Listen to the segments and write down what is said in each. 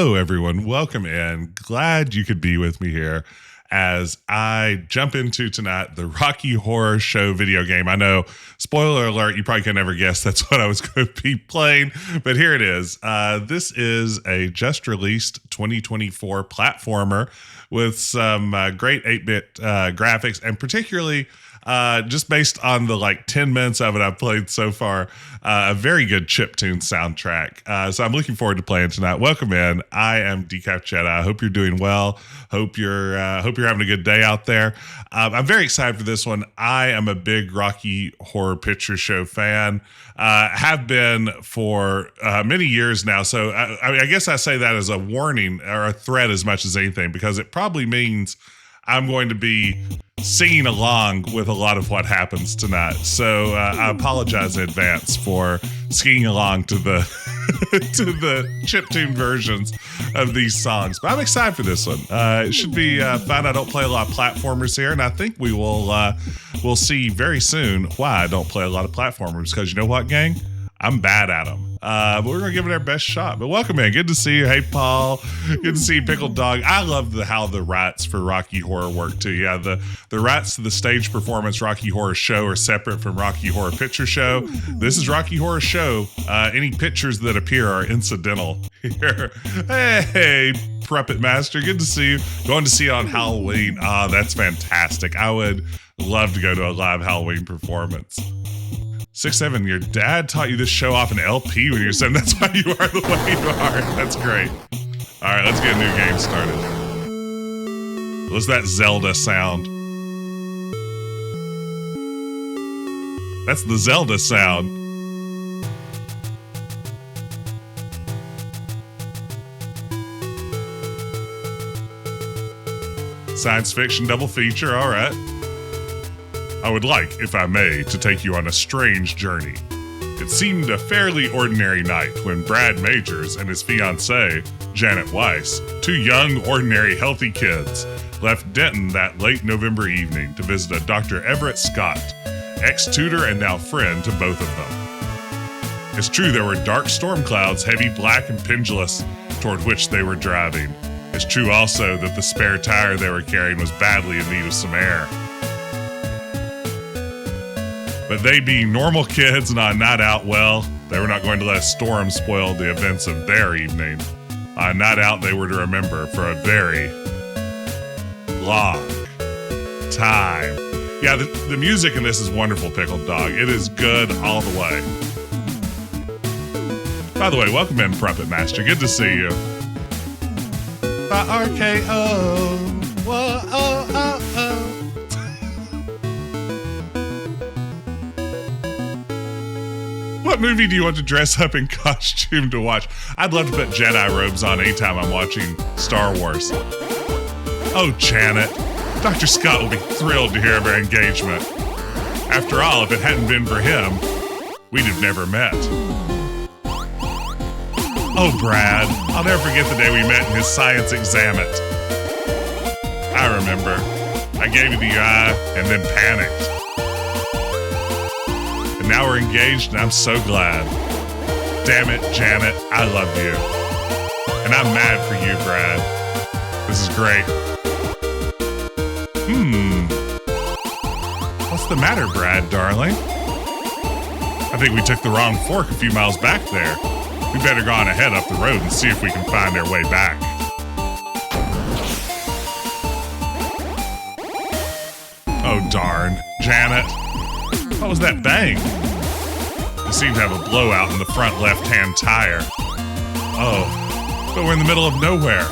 Hello, everyone. Welcome in. Glad you could be with me here as I jump into tonight the Rocky Horror Show video game. I know, spoiler alert, you probably can never guess that's what I was going to be playing, but here it is. This is a just released 2024 platformer with some great 8-bit graphics, and particularly just based on the 10 minutes of it I've played so far, a very good chiptune soundtrack. So I'm looking forward to playing tonight. Welcome in. I am Decaf Jedi. I hope you're doing well. Hope you're having a good day out there. I'm very excited for this one. I am a big Rocky Horror Picture Show fan. Have been for many years now. So I guess I say that as a warning or a threat as much as anything, because it probably means I'm going to be singing along with a lot of what happens tonight. So I apologize in advance for singing along to the to the chiptune versions of these songs. But I'm excited for this one. It should be fun. I don't play a lot of platformers here, and I think we'll see very soon why I don't play a lot of platformers, because you know what, gang? I'm bad at them. But we're going to give it our best shot. But welcome in. Good to see you. Hey, Paul. Good to see you, Pickled Dog. I love how the rights for Rocky Horror work, too. Yeah, the rights to the stage performance Rocky Horror Show are separate from Rocky Horror Picture Show. This is Rocky Horror Show. Any pictures that appear are incidental here. Hey, Puppet Master. Good to see you. Going to see you on Halloween. That's fantastic. I would love to go to a live Halloween performance. 6'7", your dad taught you to show off an LP when you were 7. That's why you are the way you are. That's great. All right, let's get a new game started. What's that Zelda sound? That's the Zelda sound. Science fiction double feature, all right. I would like, if I may, to take you on a strange journey. It seemed a fairly ordinary night when Brad Majors and his fiancée, Janet Weiss, two young, ordinary, healthy kids, left Denton that late November evening to visit a Dr. Everett Scott, ex-tutor and now friend to both of them. It's true there were dark storm clouds, heavy, black, and pendulous, toward which they were driving. It's true also that the spare tire they were carrying was badly in need of some air. But they being normal kids and on a night out, well, they were not going to let a storm spoil the events of their evening. On a night out they were to remember for a very long time. Yeah, the music in this is wonderful, Pickled Dog. It is good all the way. By the way, welcome in, Puppet Master. Good to see you. By RKO. Whoa, oh, oh, oh. What movie do you want to dress up in costume to watch? I'd love to put Jedi robes on anytime I'm watching Star Wars. Oh, Janet. Dr. Scott will be thrilled to hear of our engagement. After all, if it hadn't been for him, we'd have never met. Oh, Brad. I'll never forget the day we met in his science examit. I remember. I gave you the eye and then panicked. Now we're engaged, and I'm so glad. Damn it, Janet, I love you. And I'm mad for you, Brad. This is great. What's the matter, Brad, darling? I think we took the wrong fork a few miles back there. We better go on ahead up the road and see if we can find our way back. Oh, darn. Janet. What was that bang? We seem to have a blowout in the front left-hand tire. Oh, but we're in the middle of nowhere.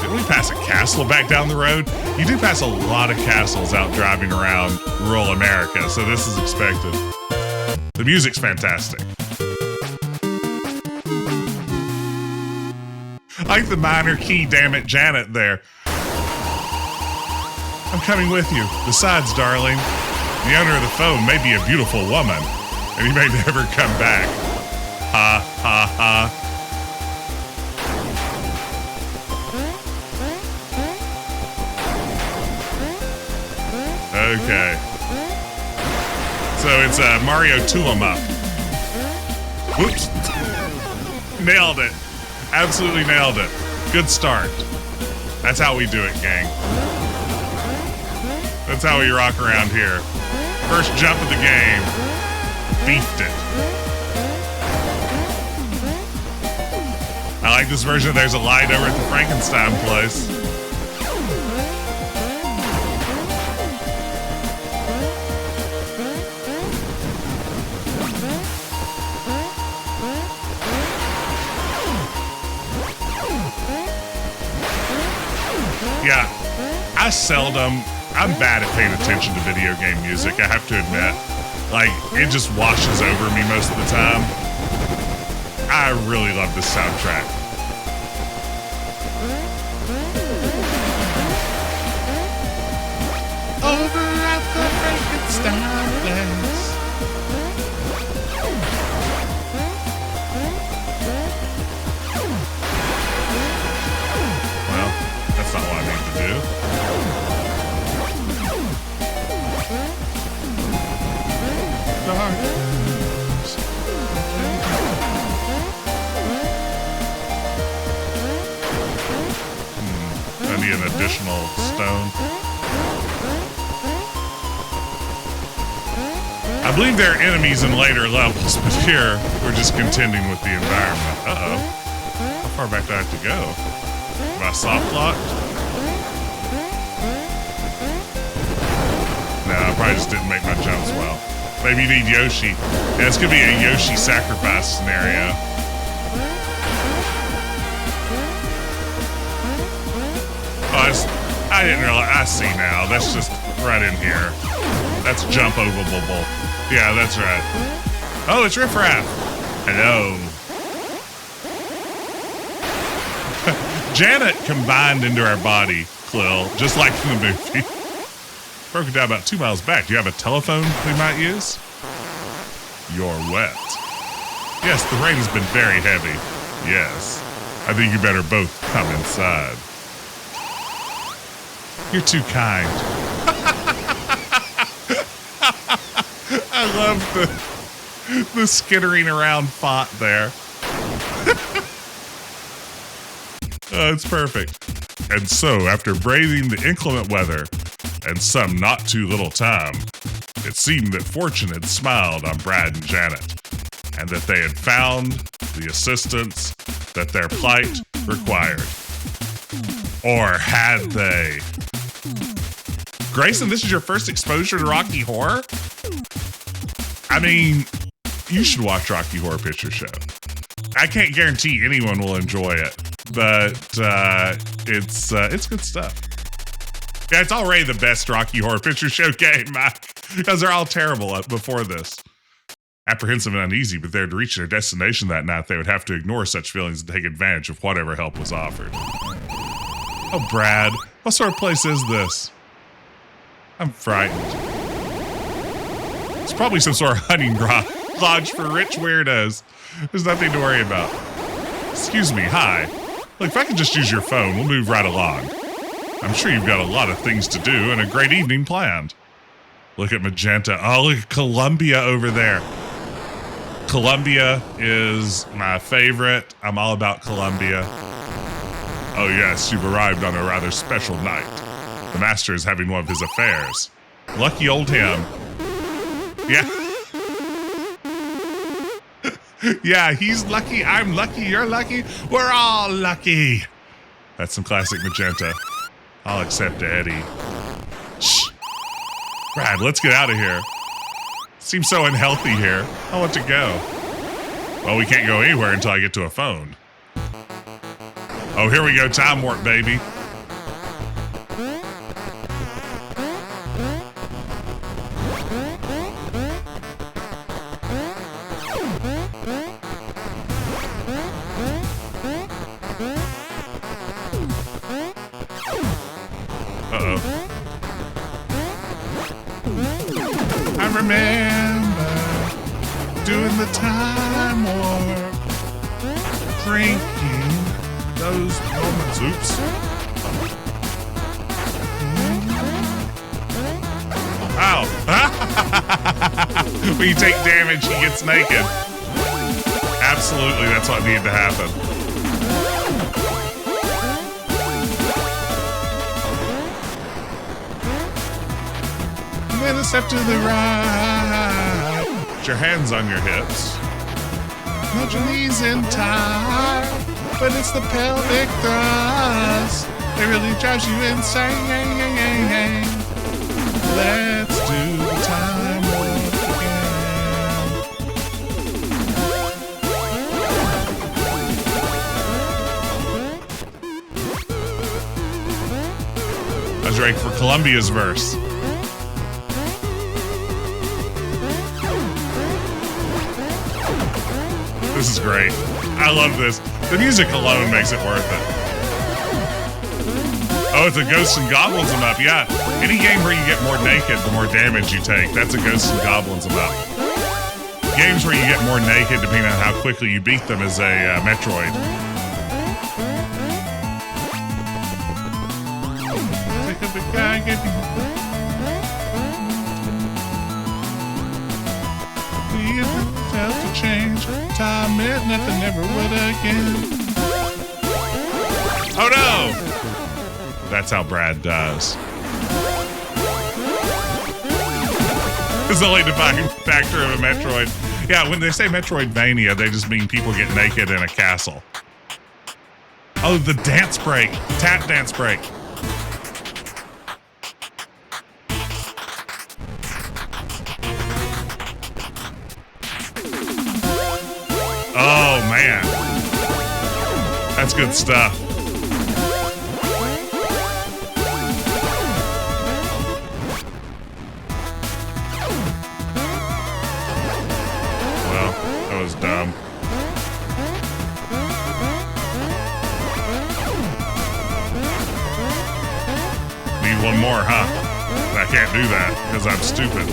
Didn't we pass a castle back down the road? You do pass a lot of castles out driving around rural America, so this is expected. The music's fantastic. I like the minor key, damn it, Janet there. I'm coming with you. Besides, darling, the owner of the phone may be a beautiful woman, and he may never come back. Ha, ha, ha. Okay. So it's Mario Tool 'em Up. Whoops. Nailed it. Absolutely nailed it. Good start. That's how we do it, gang. That's how we rock around here. First jump of the game. Beefed it. I like this version. There's a light over at the Frankenstein place. Yeah, I'm bad at paying attention to video game music, I have to admit. Like, it just washes over me most of the time. I really love this soundtrack. Over at the Frankenstein place. Well, that's not what I need to do. I need an additional stone. I believe there are enemies in later levels, but here we're just contending with the environment. Uh-oh. How far back do I have to go? Am I soft locked? No, I probably just didn't make my jumps well. Maybe you need Yoshi. Yeah, it's gonna be a Yoshi sacrifice scenario. Oh, I didn't realize. I see now. That's just right in here. That's jump overable. Yeah, that's right. Oh, it's Riff Raff. Hello. Janet combined into our body, Clill, just like in the movie. Broken down about 2 miles back. Do you have a telephone we might use? You're wet. Yes, the rain has been very heavy. Yes. I think you better both come inside. You're too kind. I love the skittering around font there. Oh, it's perfect. And so, after braving the inclement weather and some not too little time, it seemed that fortune had smiled on Brad and Janet, and that they had found the assistance that their plight required. Or had they? Grayson, this is your first exposure to Rocky Horror? I mean, you should watch Rocky Horror Picture Show. I can't guarantee anyone will enjoy it, but it's good stuff. Yeah, it's already the best Rocky Horror Picture Show game, because they're all terrible before this. Apprehensive and uneasy, but they're to reach their destination that night, they would have to ignore such feelings and take advantage of whatever help was offered. Oh, Brad, what sort of place is this? I'm frightened. It's probably some sort of hunting lodge for rich weirdos. There's nothing to worry about. Excuse me, hi. Look, if I could just use your phone, we'll move right along. I'm sure you've got a lot of things to do and a great evening planned. Look at Magenta. Oh, look at Columbia over there. Columbia is my favorite. I'm all about Columbia. Oh yes, you've arrived on a rather special night. The master is having one of his affairs. Lucky old him. Yeah. Yeah, he's lucky, I'm lucky, you're lucky, we're all lucky. That's some classic Magenta. I'll accept Eddie. Shh. Brad, let's get out of here. Seems so unhealthy here. I want to go. Well, we can't go anywhere until I get to a phone. Oh, here we go, time warp, baby. I remember doing the time warp, drinking those moments. Oops. Ow. When you take damage, he gets naked. Absolutely, that's what needed to happen. then a step to the right. Put your hands on your hips. Not your knees in tight, but it's the pelvic thrust that really drives you insane. Let's do the time warp again. I was ready for Columbia's verse. This is great. I love this. The music alone makes it worth it. Oh, it's a Ghosts and Goblins 'em up. Yeah, any game where you get more naked, the more damage you take. That's a Ghosts and Goblins 'em up. Games where you get more naked, depending on how quickly you beat them, is a Metroid. To change. Time meant nothing, never would again. Oh no! That's how Brad does. It's the only defining factor of a Metroid. Yeah, when they say Metroidvania, they just mean people get naked in a castle. Oh, the dance break. Tap dance break. Oh, man. That's good stuff. Well, that was dumb. Need one more, huh? I can't do that because I'm stupid.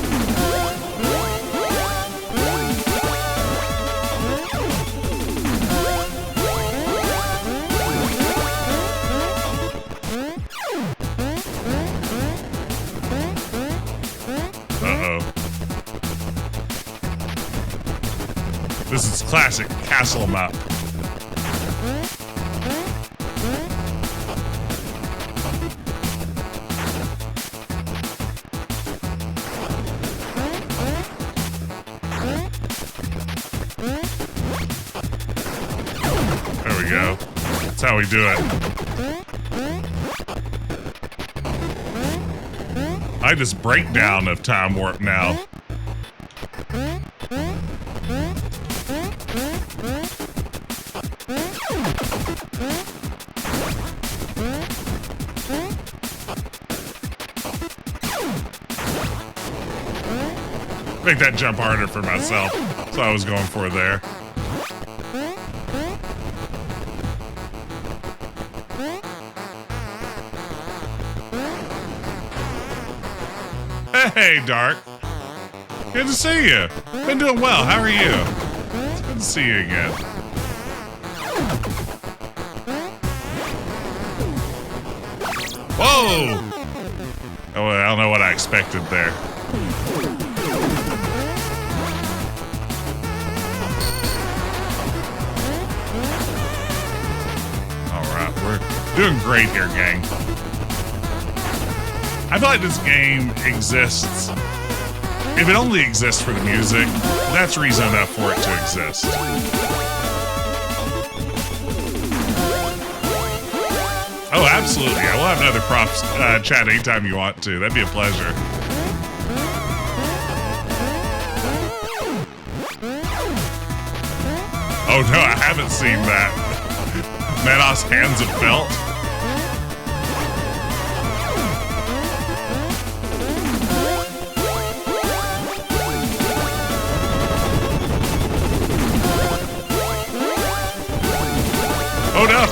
This is classic castle map. There we go. That's how we do it. I like this breakdown of Time Warp now. Make that jump harder for myself. That's what I was going for there. Hey, Dark. Good to see you. Been doing well. How are you? It's good to see you again. Whoa! Oh, I don't know what I expected there. Doing great here, gang. I feel like this game exists. If it only exists for the music, that's reason enough for it to exist. Oh, absolutely. I will have another props chat anytime you want to. That'd be a pleasure. Oh no, I haven't seen that. Manos hands of felt. Oh no!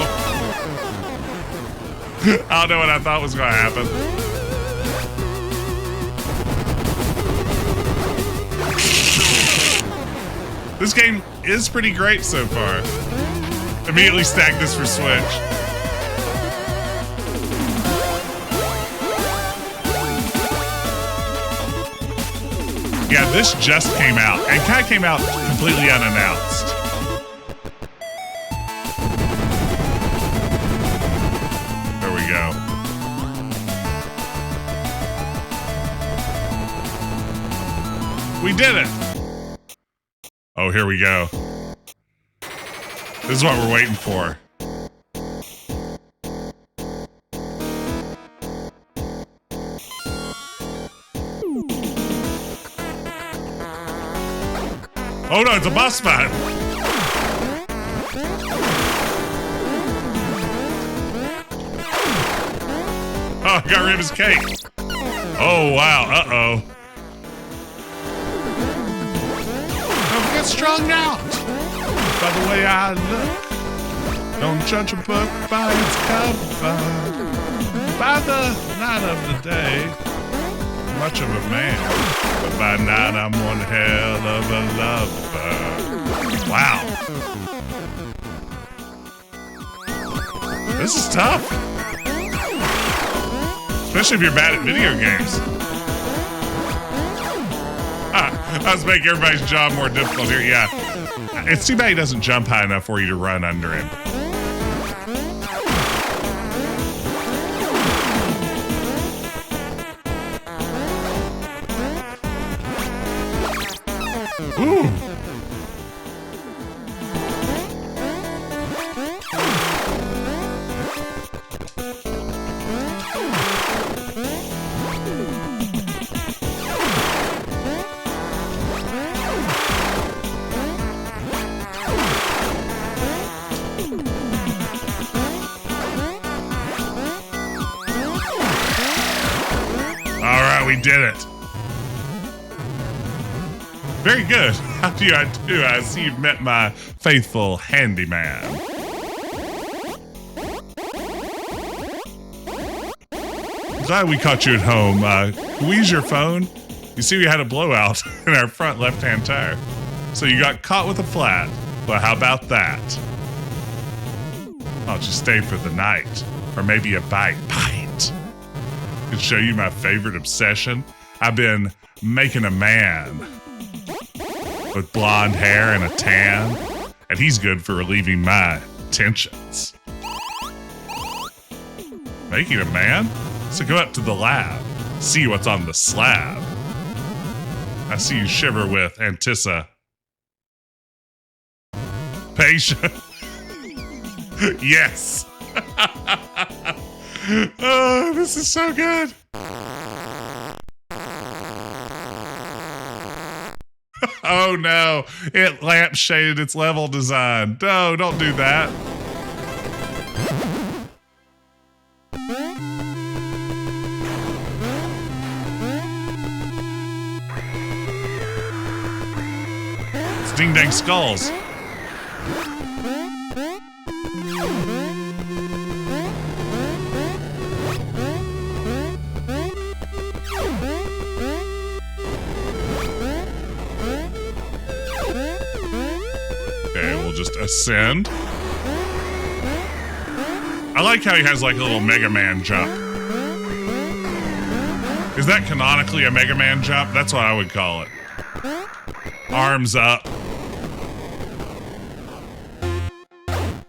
I don't know what I thought was going to happen. This game is pretty great so far. Immediately stack this for Switch. Yeah, this just came out, and kind of came out completely unannounced. There we go. We did it. Oh, here we go. This is what we're waiting for. Oh no, it's a boss fight. Oh, I got rid of his cake. Oh wow, uh-oh. Don't get strung out by the way I look. Don't judge a book by its cover. By the night of the day, much of a man, but by night I'm one hell of a lover. Wow. This is tough. Especially if you're bad at video games. Let's make everybody's job more difficult here. Yeah. It's too bad he doesn't jump high enough for you to run under him. Ooh. All right, we did it. Very good. How do I do? I see you've met my faithful handyman. Glad we caught you at home. Can we use your phone? You see we had a blowout in our front left-hand tire. So you got caught with a flat. Well, how about that? I'll just stay for the night. Or maybe a bite. I can show you my favorite obsession. I've been making a man with blonde hair and a tan, and he's good for relieving my tensions. Making a man? So go up to the lab, see what's on the slab. I see you shiver with anticipation. Yes. Oh, this is so good. Oh no, it lampshaded its level design. No, don't do that. It's Ding Dang Skulls. Just ascend. I like how he has like a little Mega Man jump. Is that canonically a Mega Man jump? That's what I would call it. Arms up.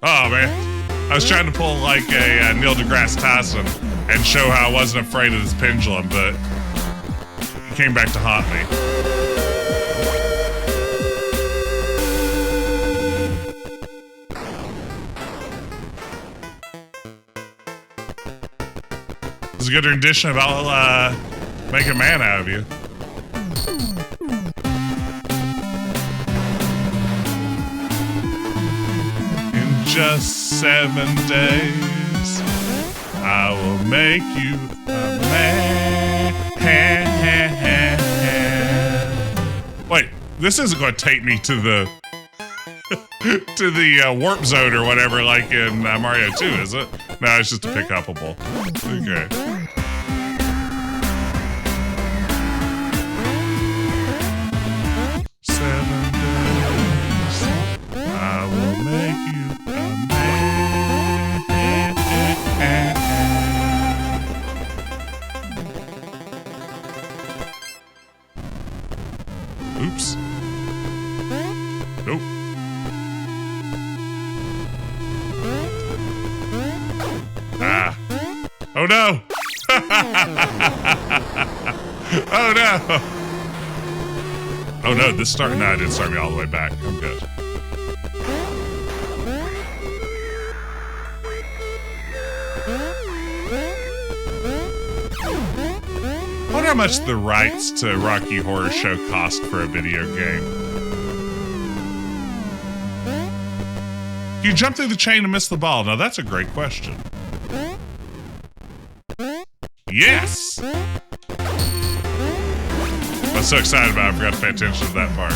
Oh man, I was trying to pull like a Neil deGrasse Tyson and show how I wasn't afraid of this pendulum, but it came back to haunt me. It's a good rendition of I'll make a man out of you. In just 7 days, I will make you a man. Wait, this isn't going to take me to the to the warp zone or whatever, like in Mario 2, is it? No, it's just a pick-upable. Okay. Oops. Nope. Ah. Oh no! Oh no! Oh no, this start. No, it didn't start me all the way back. I'm good. I wonder how much the rights to Rocky Horror Show cost for a video game. You jump through the chain and miss the ball. Now that's a great question. Yes! I was so excited about it, I forgot to pay attention to that part.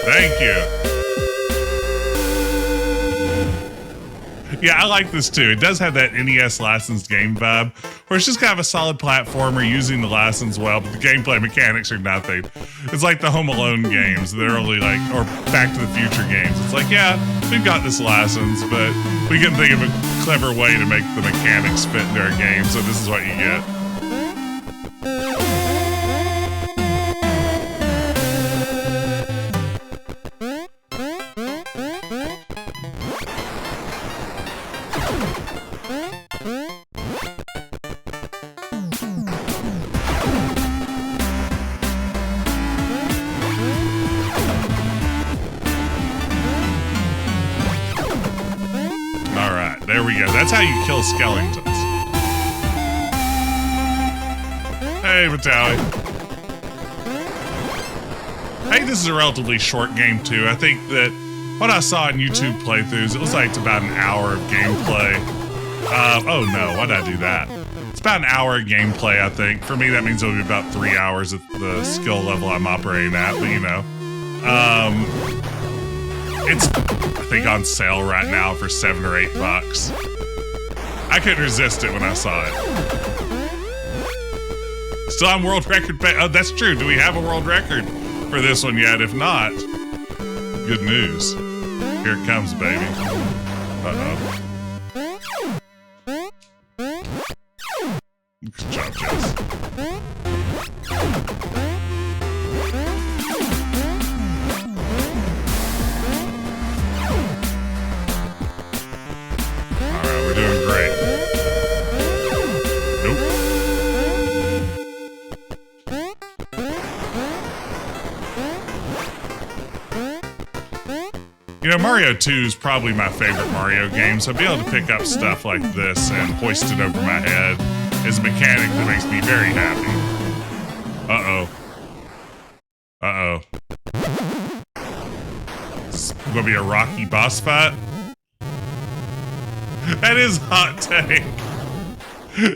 Thank you. Yeah, I like this too. It does have that NES licensed game vibe, where it's just kind of a solid platformer using the license well, but the gameplay mechanics are nothing. It's like the Home Alone games. They're only like, or Back to the Future games. It's like, yeah, we've got this license, but we couldn't think of a clever way to make the mechanics fit into our game, so this is what you get. There we go. That's how you kill skeletons. Hey, Vitaly. I think this is a relatively short game, too. I think that what I saw in YouTube playthroughs, it was like it's about an hour of gameplay. Oh no, why did I do that? It's about an hour of gameplay, I think. For me, that means it'll be about 3 hours at the skill level I'm operating at, but you know. It's, I think, on sale right now for $7 or $8. I couldn't resist it when I saw it. Still on world record. Oh, that's true. Do we have a world record for this one yet? If not, good news. Here it comes, baby. Uh-oh. Good job, Jess. We're doing great. Nope. You know, Mario 2 is probably my favorite Mario game, so be able to pick up stuff like this and hoist it over my head is a mechanic that makes me very happy. Uh-oh. Uh-oh. This is gonna be a rocky boss fight? That is hot take.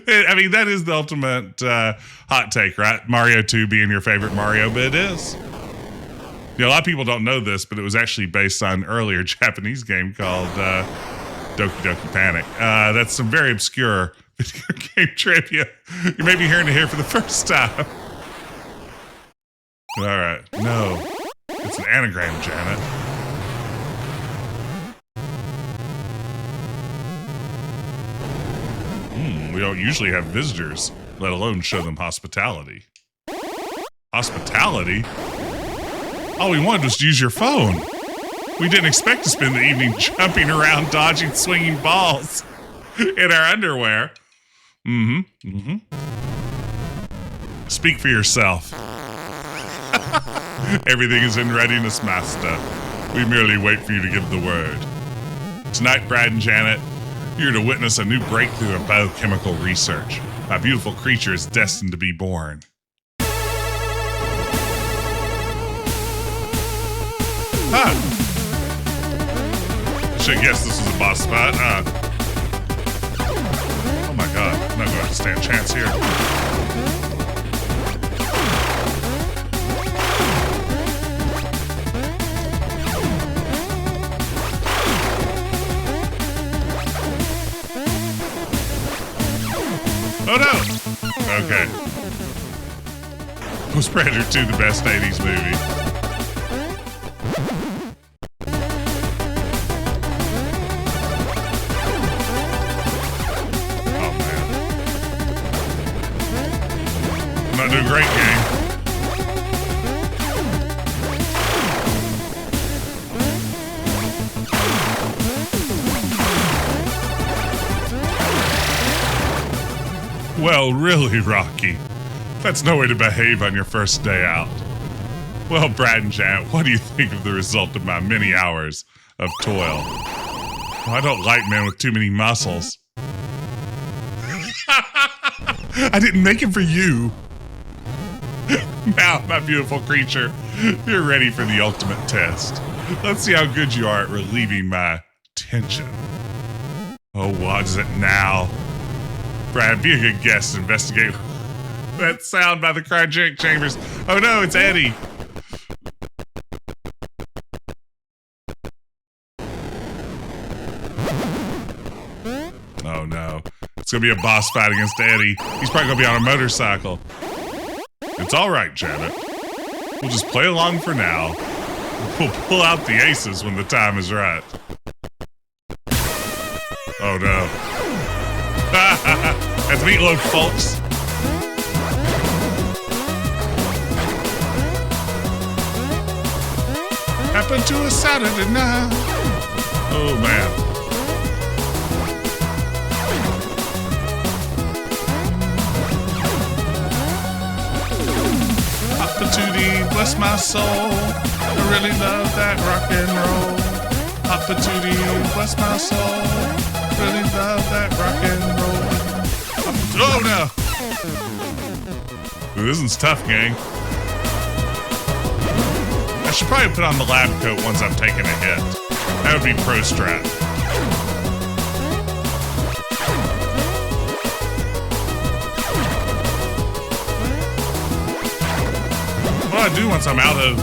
I mean, that is the ultimate hot take, right? Mario 2 being your favorite Mario, but it is. You know, a lot of people don't know this, but it was actually based on an earlier Japanese game called Doki Doki Panic. That's some very obscure video game trivia. You may be hearing it here for the first time. All right. No. It's an anagram, Janet. We don't usually have visitors, let alone show them hospitality. Hospitality? All we wanted was to use your phone. We didn't expect to spend the evening jumping around, dodging swinging balls in our underwear. Speak for yourself. Everything is in readiness, master. We merely wait for you to give the word. Tonight, Brad and Janet, you're to witness a new breakthrough in biochemical research. A beautiful creature is destined to be born. Huh. I should guess this was a boss spot. Oh my god, I'm not going to stand a chance here. Oh no! Okay. Was Predator 2 the best 80s movie? Oh man. I'm not doing great, game. Well, really, Rocky. That's no way to behave on your first day out. Well, Brad and Jan, what do you think of the result of my many hours of toil? Well, I don't like men with too many muscles. I didn't make him for you. Now, my beautiful creature, you're ready for the ultimate test. Let's see how good you are at relieving my tension. Oh, what is it now? Brad, be a good guest and investigate that sound by the cryogenic chambers. Oh no, it's Eddie. Oh no. It's gonna be a boss fight against Eddie. He's probably gonna be on a motorcycle. It's alright, Janet. We'll just play along for now. We'll pull out the aces when the time is right. Oh no. That's Meatloaf, folks. Happened to a Saturday night. Oh man. Hop-a-tootie, bless my soul. I really love that rock and roll. Hop-a-tootie, bless my soul. Really love that rock and roll. Oh no! Ooh, this one's tough, gang. I should probably put on the lab coat once I've taken a hit. That would be pro strat. What I do once I'm out of...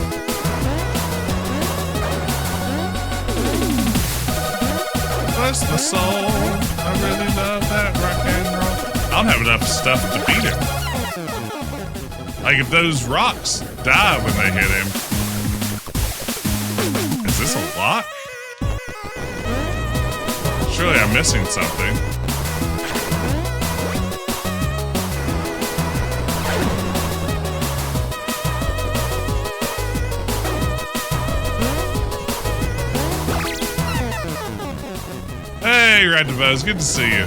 Bless the soul. I really love that rock and roll. I don't have enough stuff to beat him. Like if those rocks die when they hit him. Is this a lock? Surely I'm missing something. Hey, Red DeVos, good to see you.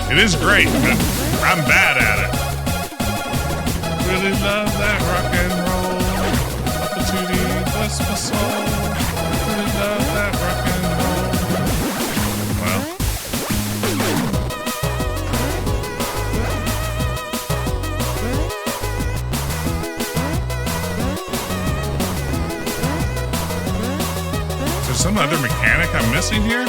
It is great, but I'm bad at it. Really love that rock and roll. Hop-a-tootie, bless my soul. Really love that rock and roll. Well. Is there some other mechanic I'm missing here?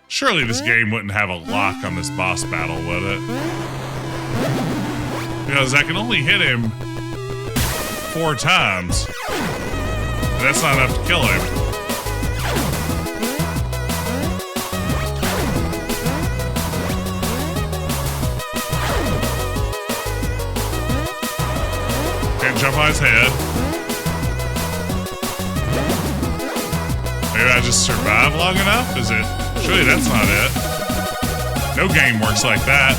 Surely this game wouldn't have a lock on this boss battle, would it? Because I can only hit him 4 times. And that's not enough to kill him. Can't jump on his head. Maybe I just survive long enough? Is it? Surely that's not it. No game works like that.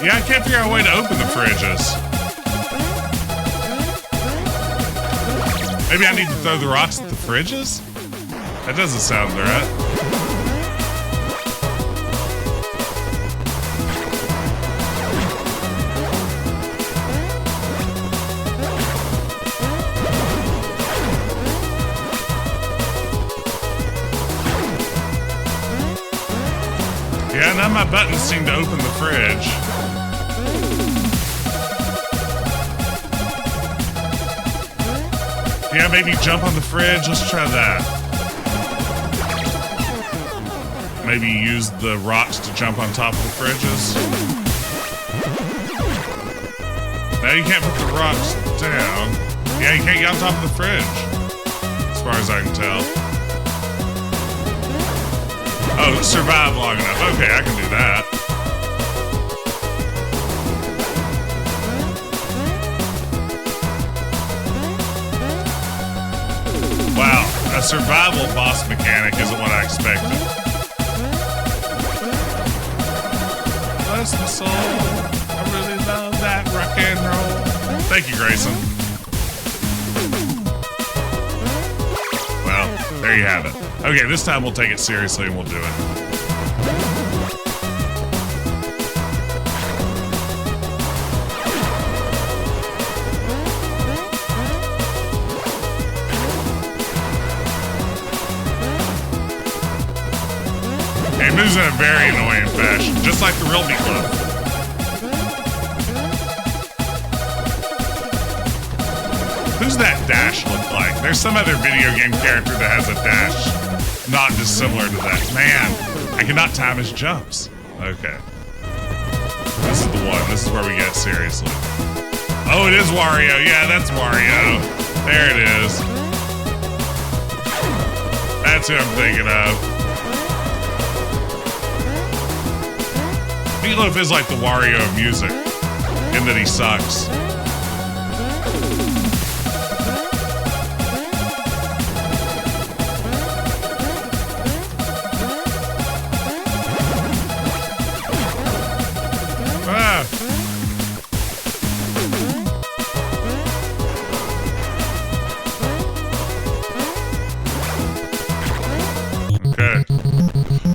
Yeah, I can't figure out a way to open the fridges. Maybe I need to throw the rocks at the fridges? That doesn't sound right. Yeah, none of my buttons seem to open the fridge. Yeah, maybe jump on the fridge. Let's try that. Maybe use the rocks to jump on top of the fridges. Now you can't put the rocks down. Yeah, you can't get on top of the fridge. As far as I can tell. Oh, survive long enough. Okay, I can do that. Wow, a survival boss mechanic isn't what I expected. Bless my soul. I really love that rock and roll. Thank you, Grayson. Well, There you have it. Okay, this time we'll take it seriously and we'll do it. It moves in a very annoying fashion, just like the real Meatloaf. Who's that dash look like? There's some other video game character that has a dash not dissimilar to that. Man, I cannot time his jumps. Okay. This is the one. This is where we get it seriously. Oh, it is Wario. Yeah, that's Wario. There it is. That's who I'm thinking of. Meatloaf is like the Wario of music, in that he sucks. Ah.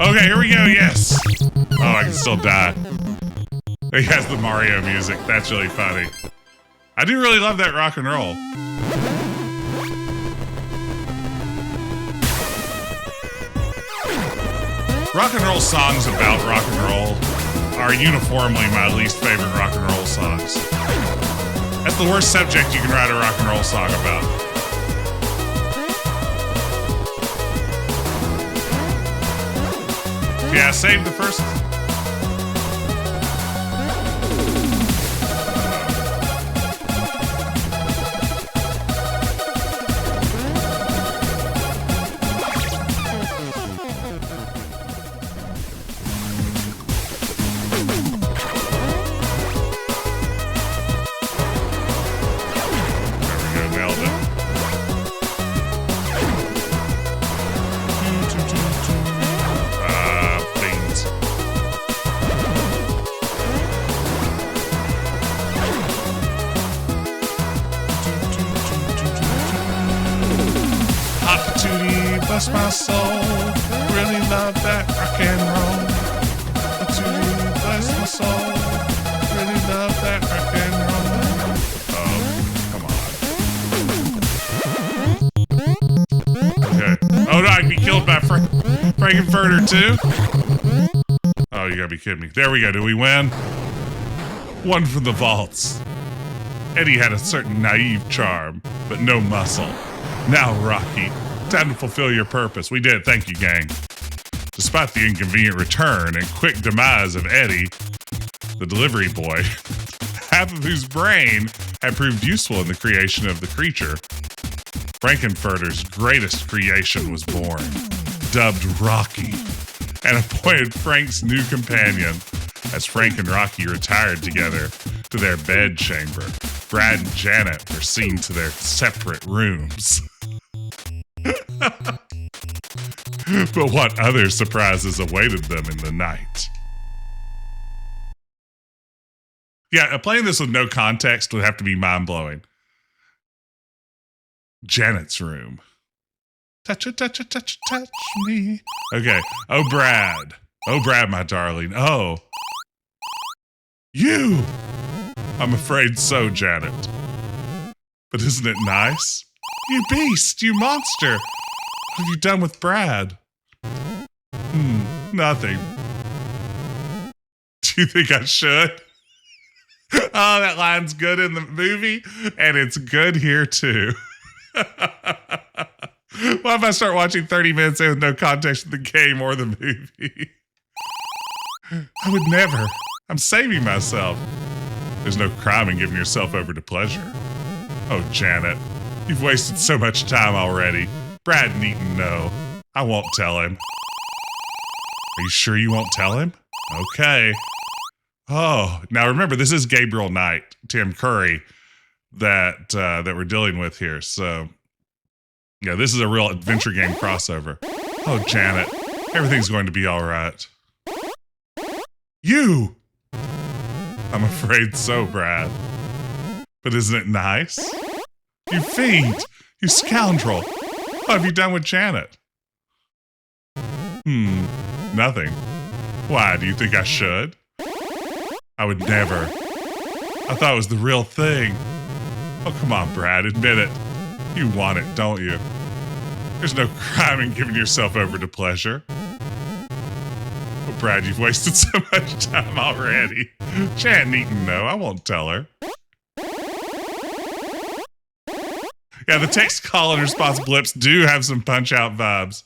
Okay, here we go, yes. Oh, I can still die. He has the Mario music. That's really funny. I do really love that rock and roll. Rock and roll songs about rock and roll are uniformly my least favorite rock and roll songs. That's the worst subject you can write a rock and roll song about. Yeah, save the first. Bless my soul, really love that rock and roll. Bless my soul, really love that rock and roll. Oh, come on. Okay. Oh no, I can be killed by Frank-N-Furter too? Oh, you gotta be kidding me. There we go, do we win? One from the vaults. Eddie had a certain naive charm, but no muscle. Now, Rocky, time to fulfill your purpose. We did. Thank you, gang. Despite the inconvenient return and quick demise of Eddie, the delivery boy, half of whose brain had proved useful in the creation of the creature, Frank-N-Furter's greatest creation was born, dubbed Rocky, and appointed Frank's new companion. As Frank and Rocky retired together to their bed chamber, Brad and Janet were seen to their separate rooms. But what other surprises awaited them in the night? Yeah, playing this with no context would have to be mind-blowing. Janet's room. Touch it, touch it, touch it, touch me. Okay. Oh, Brad. Oh, Brad, my darling. Oh. You! I'm afraid so, Janet. But isn't it nice? You beast! You monster! What have you done with Brad? Nothing. Do you think I should? Oh, that line's good in the movie, and it's good here, too. Why if I start watching 30 minutes in with no context of the game or the movie? I would never. I'm saving myself. There's no crime in giving yourself over to pleasure. Oh, Janet, you've wasted so much time already. Brad needn't know. I won't tell him. Are you sure you won't tell him? Okay. Oh, now remember, this is Gabriel Knight, Tim Curry, that we're dealing with here. So, yeah, this is a real adventure game crossover. Oh, Janet, everything's going to be all right. You! I'm afraid so, Brad. But isn't it nice? You fiend! You scoundrel! What have you done with Janet? Nothing. Why, do you think I should? I would never. I thought it was the real thing. Oh, come on, Brad, admit it. You want it, don't you? There's no crime in giving yourself over to pleasure. Oh, Brad, you've wasted so much time already. Jan needn't know. I won't tell her. Yeah, the text call and response blips do have some Punch-Out vibes.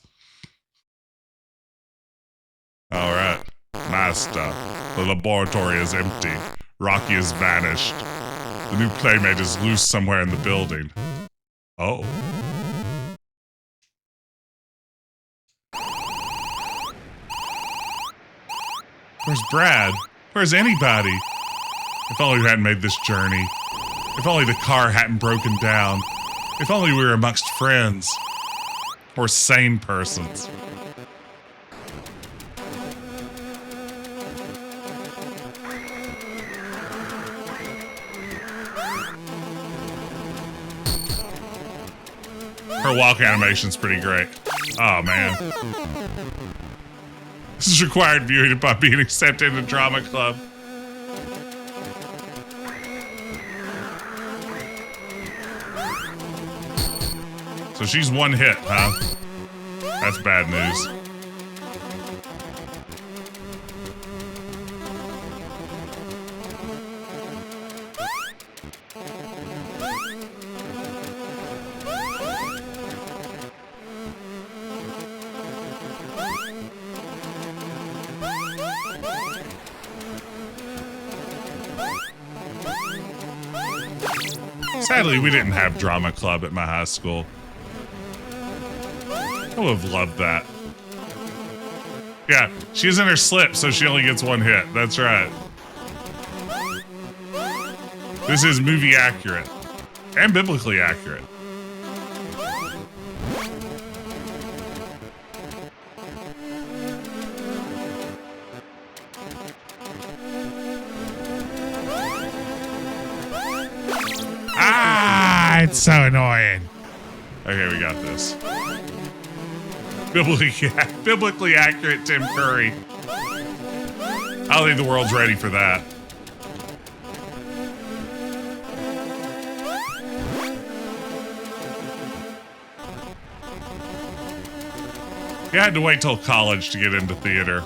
All right, my stuff. The laboratory is empty. Rocky has vanished. The new playmate is loose somewhere in the building. Oh. Where's Brad? Where's anybody? If only we hadn't made this journey. If only the car hadn't broken down. If only we were amongst friends. Or sane persons. Her walk animation's pretty great. Oh, man. This is required viewing upon being accepted in the drama club. So she's one hit, huh? That's bad news. Sadly, we didn't have drama club at my high school. I would have loved that. Yeah, she's in her slip, so she only gets one hit. That's right. This is movie accurate. And biblically accurate. Ah, it's so annoying. Okay, we got this. Biblically accurate Tim Curry. I don't think the world's ready for that. You had to wait till college to get into theater.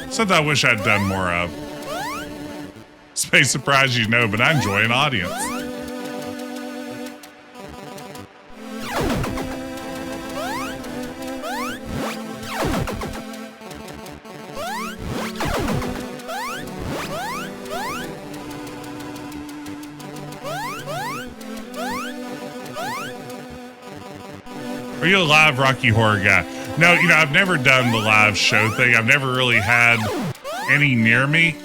Something I wish I'd done more of. This may surprise you, no, but I enjoy an audience. Are you a live Rocky Horror guy? No, you know, I've never done the live show thing. I've never really had any near me.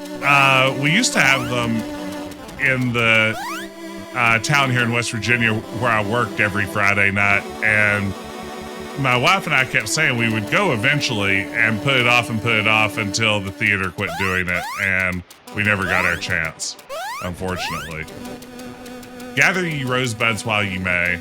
We used to have them in the town here in West Virginia where I worked every Friday night. And my wife and I kept saying we would go eventually and put it off until the theater quit doing it. And we never got our chance, unfortunately. Gather ye rosebuds while you may.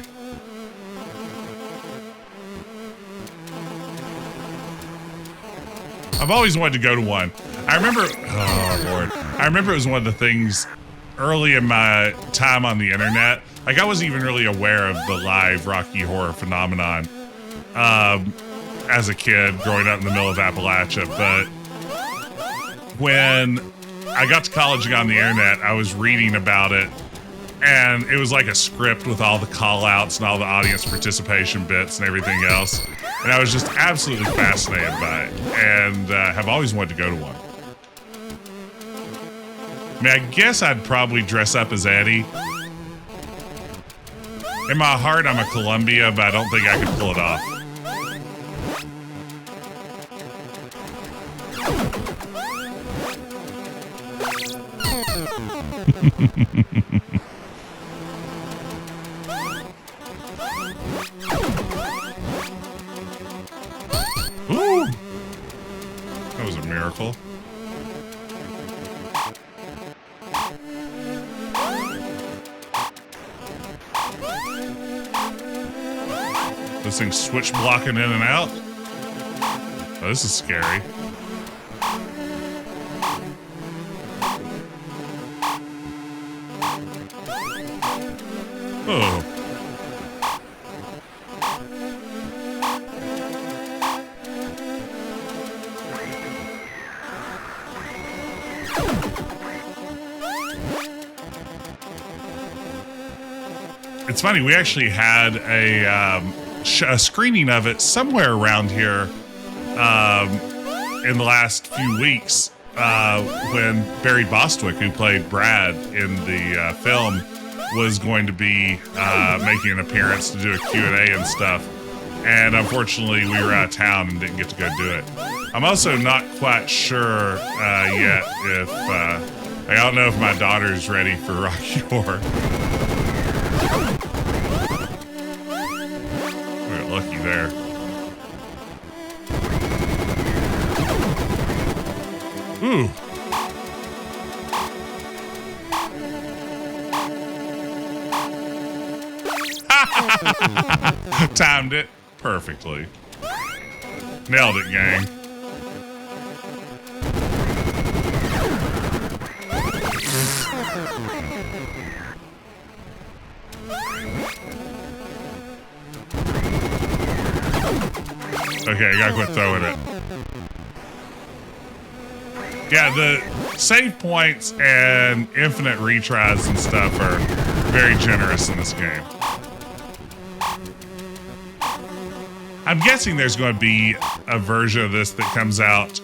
I've always wanted to go to one. I remember, oh Lord. I remember it was one of the things early in my time on the internet. Like I wasn't even really aware of the live Rocky Horror phenomenon as a kid growing up in the middle of Appalachia. But when I got to college and got on the internet, I was reading about it. And it was like a script with all the call outs and all the audience participation bits and everything else. And I was just absolutely fascinated by it and have always wanted to go to one. I mean, I guess I'd probably dress up as Eddie. In my heart, I'm a Columbia, but I don't think I could pull it off. Ooh! That was a miracle. This thing's switch blocking in and out. Oh, this is scary. Oh. It's funny, we actually had a screening of it somewhere around here in the last few weeks when Barry Bostwick, who played Brad in the film, was going to be making an appearance to do a Q&A and stuff. And unfortunately, we were out of town and didn't get to go do it. I'm also not quite sure yet if... I don't know if my daughter's ready for Rocky Horror. We got lucky there. Ooh. Timed it perfectly. Nailed it, gang. Okay, I gotta quit throwing it. Yeah, the save points and infinite retries and stuff are very generous in this game. I'm guessing there's going to be a version of this that comes out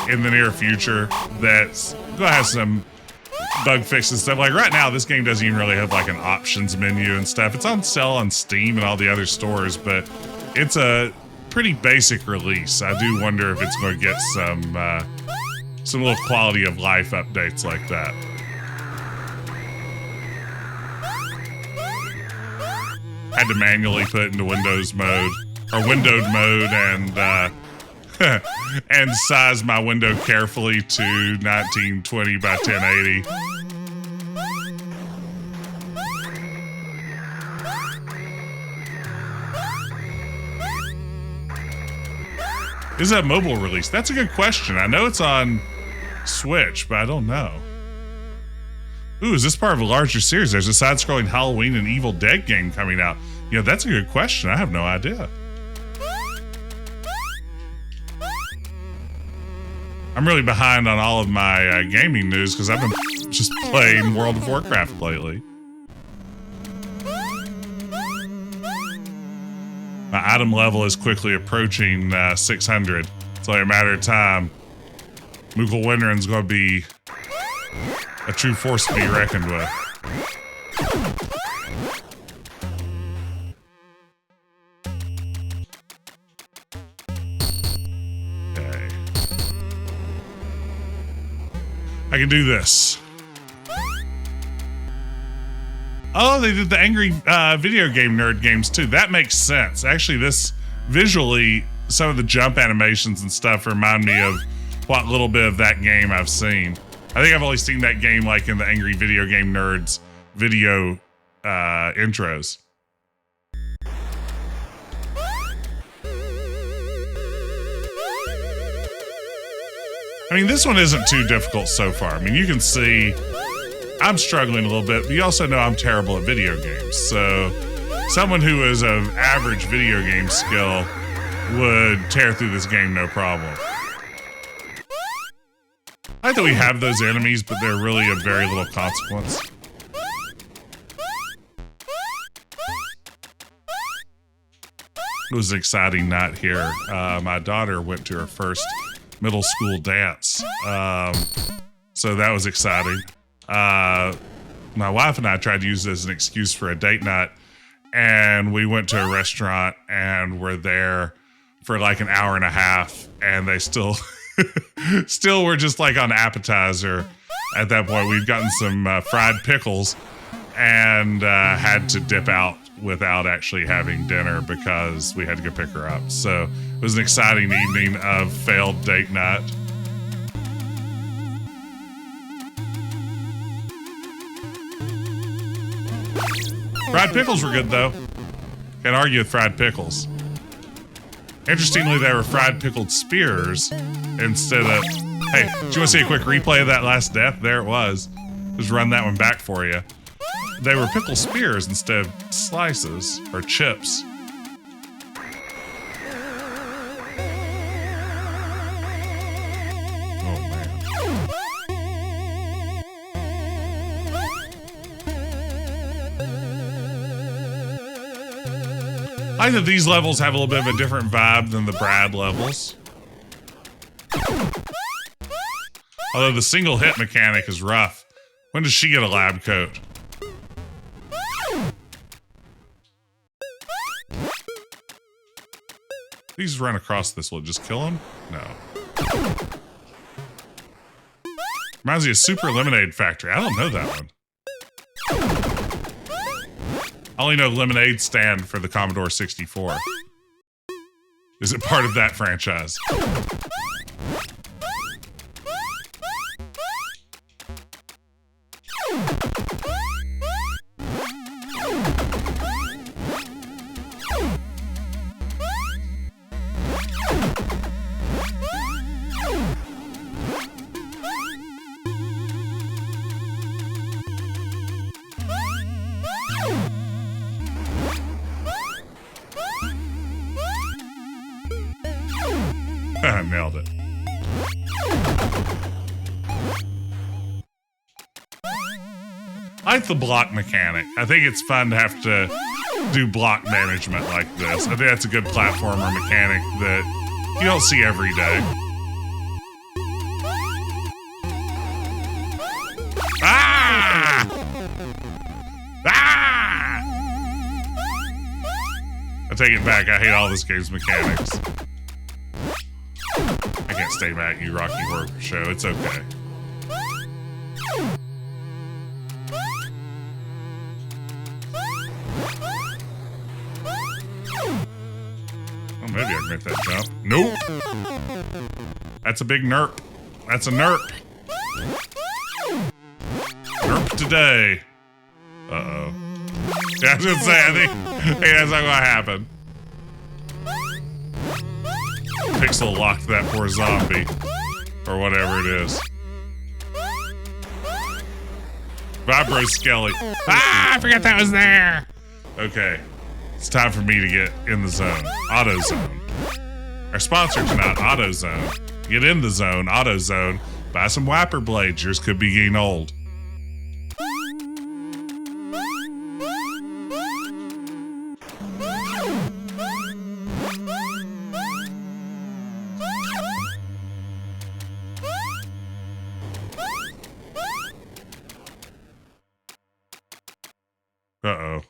in the near future that's going to have some bug fixes and stuff. Like right now, this game doesn't even really have like an options menu and stuff. It's on sale on Steam and all the other stores, but it's a pretty basic release. I do wonder if it's going to get some little quality of life updates like that. Had to manually put it into Windows mode or windowed mode and and size my window carefully to 1920 by 1080. Is that mobile release? That's a good question. I know it's on Switch, but I don't know. Ooh, is this part of a larger series? There's a side-scrolling Halloween and Evil Dead game coming out. Yeah, that's a good question. I have no idea. I'm really behind on all of my gaming news because I've been just playing World of Warcraft lately. My item level is quickly approaching 600. It's only a matter of time. Moogle Winteran's going to be a true force to be reckoned with. Okay. I can do this. Oh, they did the angry video game nerd games too. That makes sense. Actually, this visually, some of the jump animations and stuff remind me of what little bit of that game I've seen. I think I've only seen that game like in the Angry Video Game Nerds video intros. I mean, this one isn't too difficult so far. I mean, you can see I'm struggling a little bit, but you also know I'm terrible at video games. So someone who is of average video game skill would tear through this game no problem. I like that we have those enemies, but they're really of very little consequence. It was an exciting night here. My daughter went to her first middle school dance. So that was exciting. My wife and I tried to use it as an excuse for a date night, and we went to a restaurant and were there for like an hour and a half, and they still were just like on appetizer at that point. We'd gotten some fried pickles and had to dip out without actually having dinner because we had to go pick her up. So it was an exciting evening of failed date night. Fried pickles were good though. Can't argue with fried pickles. Interestingly, they were fried pickled spears instead of... Hey, do you want to see a quick replay of that last death? There it was. Just run that one back for you. They were pickled spears instead of slices or chips. Oh, man. I think that these levels have a little bit of a different vibe than the Brad levels. Although the single hit mechanic is rough. When does she get a lab coat? These run across this, will it just kill him? No. Reminds me of Super Lemonade Factory. I don't know that one. I only know Lemonade Stand for the Commodore 64. Is it part of that franchise? Nailed it. I like the block mechanic. I think it's fun to have to do block management like this. I think that's a good platformer mechanic that you don't see every day. Ah! Ah! I take it back. I hate all this game's mechanics. I can't stay mad at you, Rocky Horror Show. It's okay. Oh, maybe I can make that jump. Nope. That's a big nerp. That's a nerp. Nerp today. Uh-oh. Yeah, I was gonna say, I think that's not gonna happen. Pixel locked that poor zombie. Or whatever it is. Vibro Skelly. Ah, I forgot that was there. Okay. It's time for me to get in the zone. AutoZone. Our sponsor tonight, AutoZone. Get in the zone, AutoZone. Buy some wiper blades. Yours could be getting old. Uh-oh.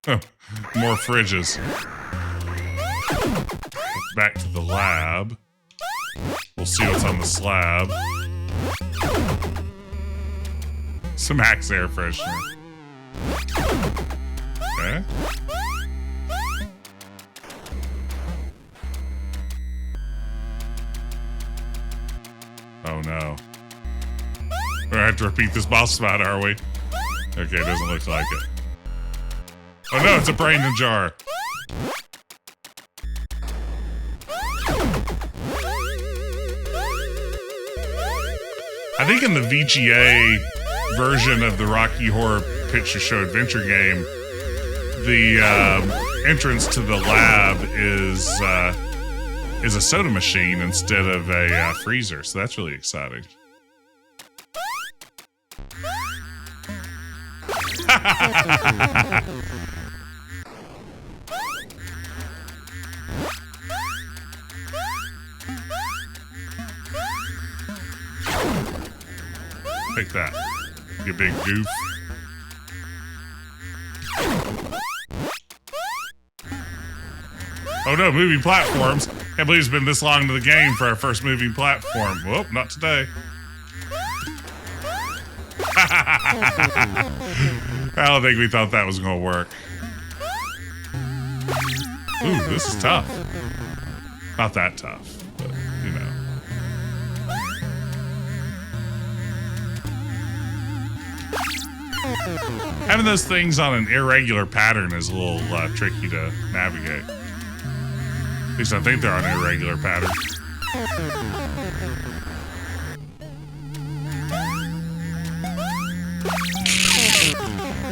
Oh, more fridges. Back to the lab. We'll see what's on the slab. Some Axe air freshener. Okay. Oh no. We're gonna have to repeat this boss fight, are we? Okay, it doesn't look like it. Oh no, it's a brain in a jar. I think in the VGA version of the Rocky Horror Picture Show Adventure game, the entrance to the lab is a soda machine instead of a freezer, so that's really exciting. Take that, you big goof. Oh no, moving platforms. Can't believe it's been this long into the game for our first moving platform. Whoop, not today. I don't think we thought that was going to work. Ooh, this is tough. Not that tough, but you know. Having those things on an irregular pattern is a little tricky to navigate. At least I think they're on an irregular pattern.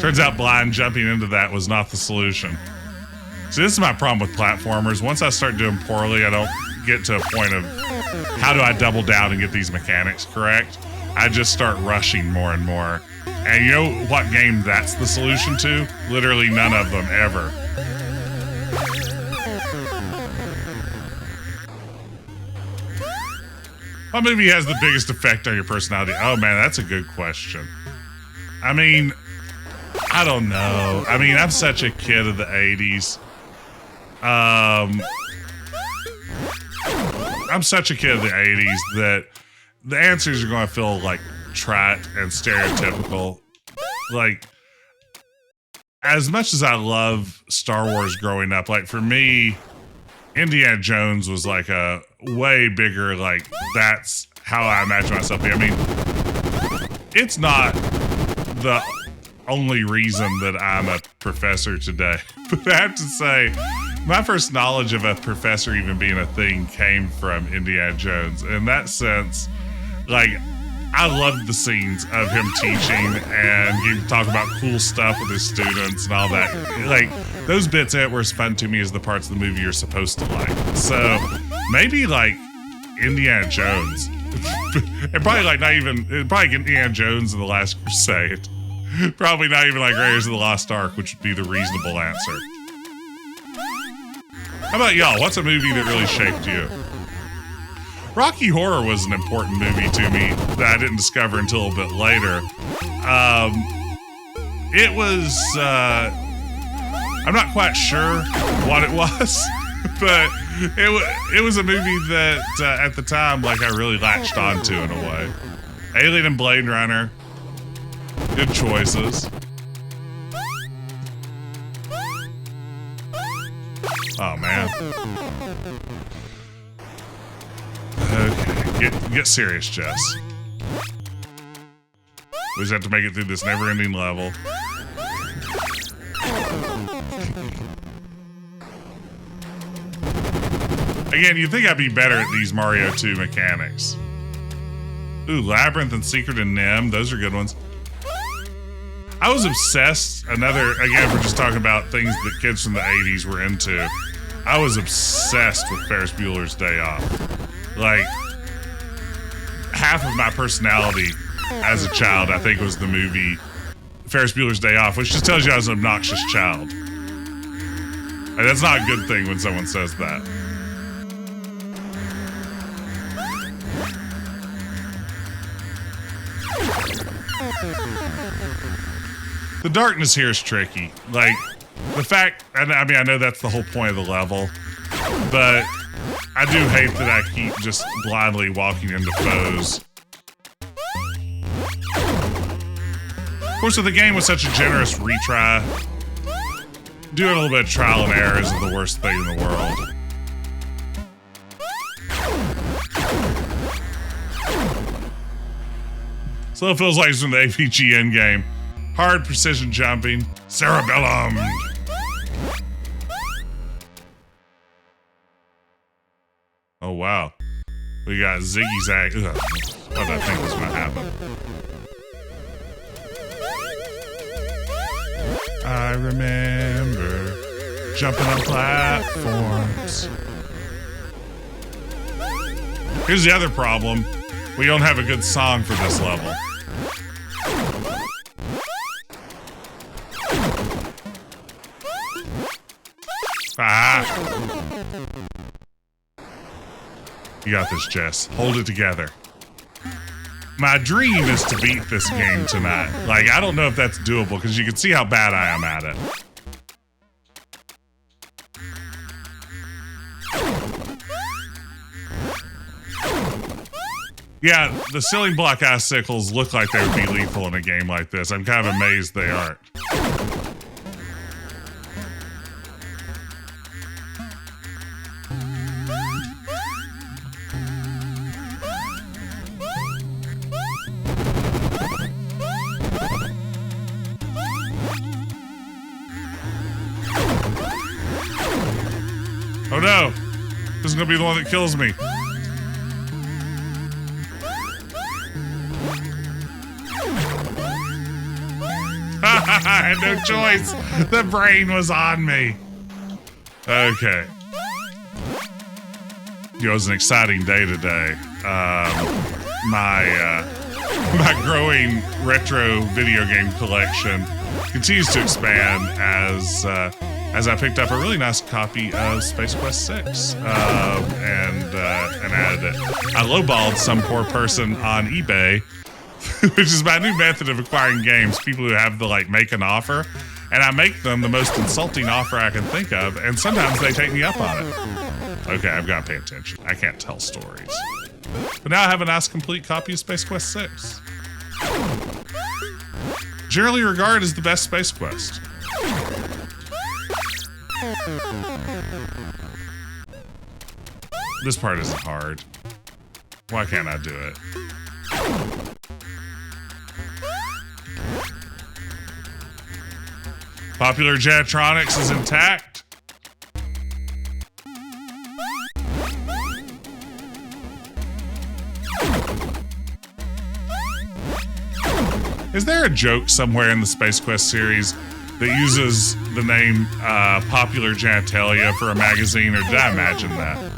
Turns out blind jumping into that was not the solution. See, this is my problem with platformers. Once I start doing poorly, I don't get to a point of how do I double down and get these mechanics correct. I just start rushing more and more. And you know what game that's the solution to? Literally none of them ever. What movie has the biggest effect on your personality? Oh man, that's a good question. I mean, I don't know. I mean, I'm such a kid of the 80s. I'm such a kid of the 80s that the answers are going to feel like trite and stereotypical. Like, as much as I love Star Wars growing up, like for me, Indiana Jones was like a way bigger, like that's how I imagine myself being. I mean, it's not the only reason that I'm a professor today, but I have to say, my first knowledge of a professor even being a thing came from Indiana Jones. In that sense, like, I loved the scenes of him teaching and you talk about cool stuff with his students and all that. Like, those bits in it were as fun to me as the parts of the movie you're supposed to like. So, maybe like Indiana Jones. And probably like not even, probably Indiana Jones and the Last Crusade. Probably not even like Raiders of the Lost Ark, which would be the reasonable answer. How about y'all? What's a movie that really shaped you? Rocky Horror was an important movie to me that I didn't discover until a bit later. It was, I'm not quite sure what it was, but it was a movie that at the time, like, I really latched onto in a way. Alien and Blade Runner, good choices. Oh man. Okay, get serious, Jess. We just have to make it through this never-ending level. Again, you'd think I'd be better at these Mario 2 mechanics. Ooh, Labyrinth and Secret and Nim, those are good ones. I was obsessed, again, we're just talking about things that kids from the 80s were into. I was obsessed with Ferris Bueller's Day Off. Like, half of my personality as a child, I think, was the movie Ferris Bueller's Day Off, which just tells you I was an obnoxious child. Like, that's not a good thing when someone says that. The darkness here is tricky. Like, the fact, I mean, I know that's the whole point of the level, but I do hate that I keep just blindly walking into foes. Of course, if the game was such a generous retry, doing a little bit of trial and error isn't the worst thing in the world. So it feels like it's from the AVG endgame. Hard precision jumping, cerebellum. Oh wow, we got Ziggy Zag. Ugh. What did I think was gonna happen? I remember jumping on platforms. Here's the other problem. We don't have a good song for this level. Ah! You got this, Jess. Hold it together. My dream is to beat this game tonight. Like, I don't know if that's doable, because you can see how bad I am at it. Yeah, the ceiling block icicles look like they would be lethal in a game like this. I'm kind of amazed they aren't. Oh no! This is going to be the one that kills me. I had no choice. The brain was on me. Okay. It was an exciting day today. My growing retro video game collection continues to expand as I picked up a really nice copy of Space Quest 6, and I lowballed some poor person on eBay, which is my new method of acquiring games. People who have to make an offer, and I make them the most insulting offer I can think of, and sometimes they take me up on it. Okay, I've got to pay attention. I can't tell stories. But now I have a nice complete copy of Space Quest 6. Generally regarded as the best Space Quest. This part isn't hard. Why can't I do it? Popular Janitronics is intact. Is there a joke somewhere in the Space Quest series that uses the name Popular Genitalia for a magazine, or did I imagine that?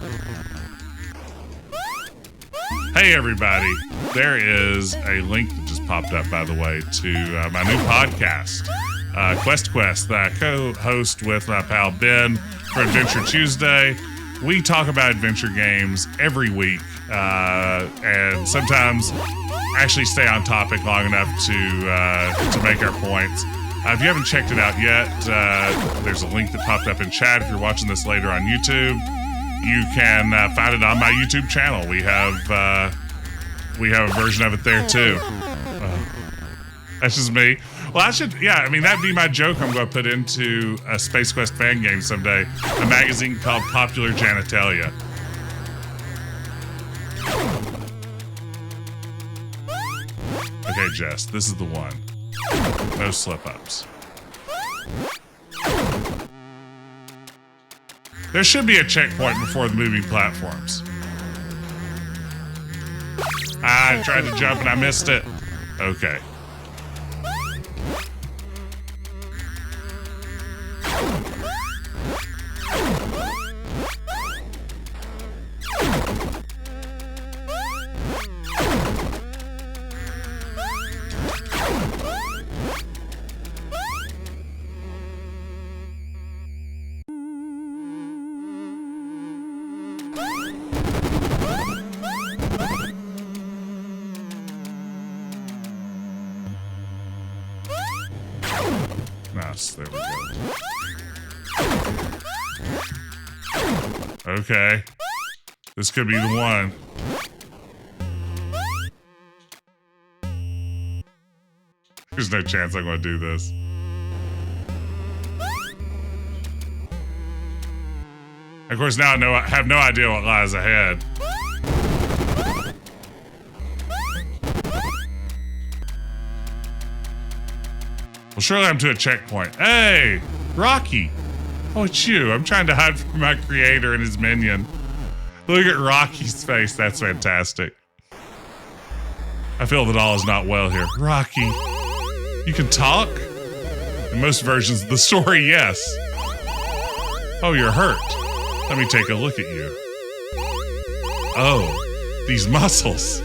Hey everybody, there is a link that just popped up, by the way, to my new podcast, Quest, that I co-host with my pal Ben for Adventure Tuesday. We talk about adventure games every week, and sometimes actually stay on topic long enough to make our points. If you haven't checked it out yet, there's a link that popped up in chat. If you're watching this later on YouTube, you can find it on my YouTube channel. We have a version of it there too. That's just me. Well, that'd be my joke I'm going to put into a Space Quest fan game someday. A magazine called Popular Genitalia. Okay, Jess, this is the one. No slip-ups. There should be a checkpoint before the moving platforms. I tried to jump and I missed it. Okay. Nice, there we go. Okay. This could be the one. There's no chance I'm going to do this. Of course, now I have no idea what lies ahead. Well, surely I'm to a checkpoint. Hey, Rocky. Oh, it's you. I'm trying to hide from my creator and his minion. Look at Rocky's face. That's fantastic. I feel that all is not well here. Rocky, you can talk? In most versions of the story, yes. Oh, you're hurt. Let me take a look at you. Oh, these muscles.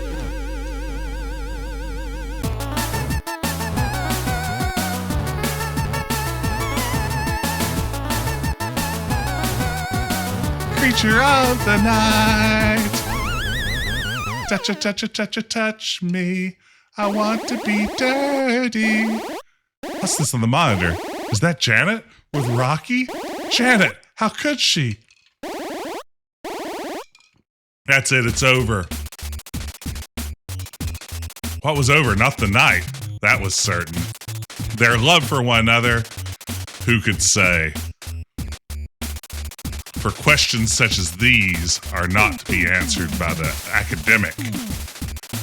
Creature of the night. Touch me. I want to be dirty. What's this on the monitor? Is that Janet with Rocky? Janet, how could she? That's it, it's over. What was over? Not the night. That was certain. Their love for one another, who could say? For questions such as these are not to be answered by the academic.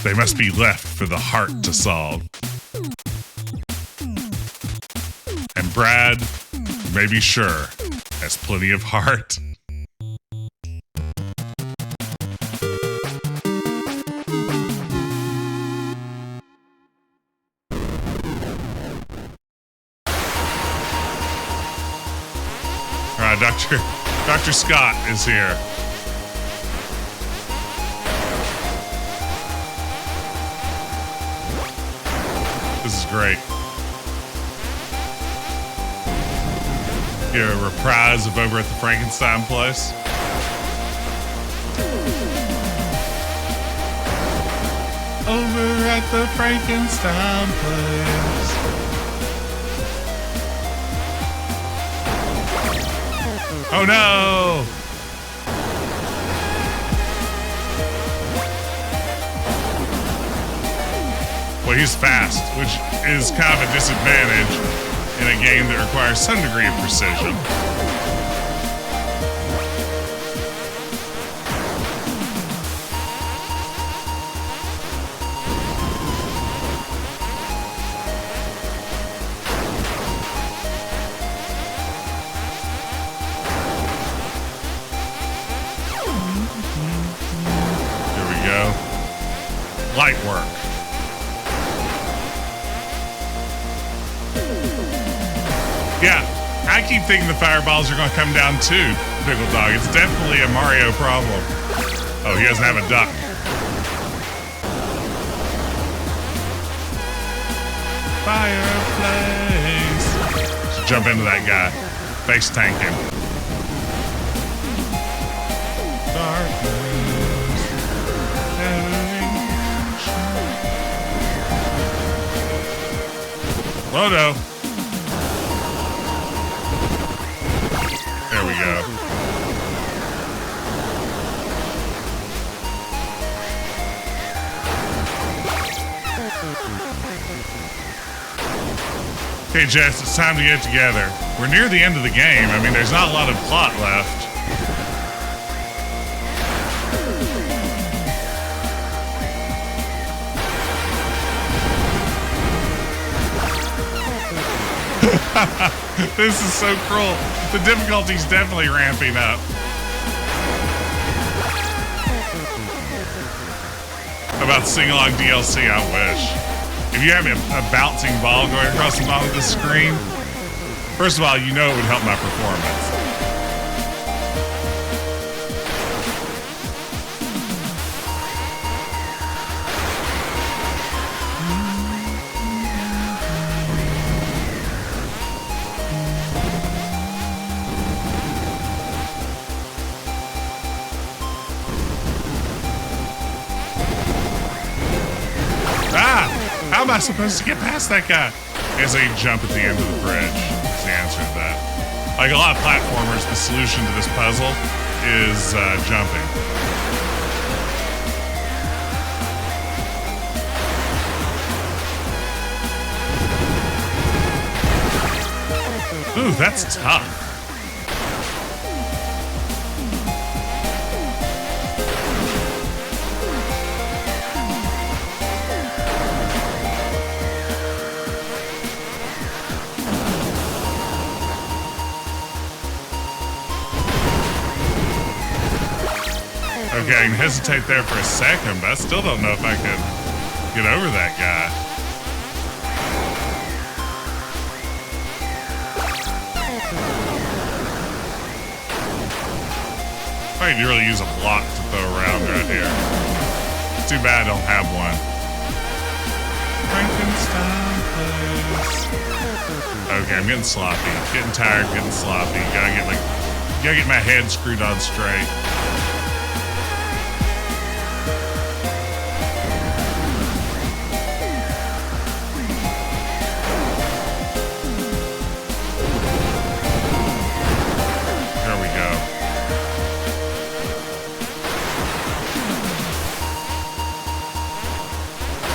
They must be left for the heart to solve. And Brad, you may be sure, has plenty of heart. Dr. Scott is here. This is great. Get a reprise of Over at the Frankenstein place. Over at the Frankenstein place. Oh no! Well, he's fast, which is kind of a disadvantage in a game that requires some degree of precision. Here we go. Light work. Yeah, I keep thinking the fireballs are going to come down too, Pickle Dog. It's definitely a Mario problem. Oh, he doesn't have a duck. Fireplace. Let's jump into that guy. Face tank him. Darkness. Oh no. There we go. Okay, Jess, it's time to get together. We're near the end of the game. I mean, there's not a lot of plot left. This is so cruel. The difficulty's definitely ramping up. How about sing-along DLC? I wish. If you have a bouncing ball going across the bottom of the screen, first of all, you know it would help my performance. How am I supposed to get past that guy? I guess I can jump at the end of the bridge. Is the answer to that. Like a lot of platformers, the solution to this puzzle is jumping. Ooh, that's tough. Okay, I can hesitate there for a second, but I still don't know if I can get over that guy. I could really use a block to throw around right here. It's too bad I don't have one. Frankenstein place. Okay, I'm getting sloppy. Getting tired, getting sloppy. Gotta get my head screwed on straight.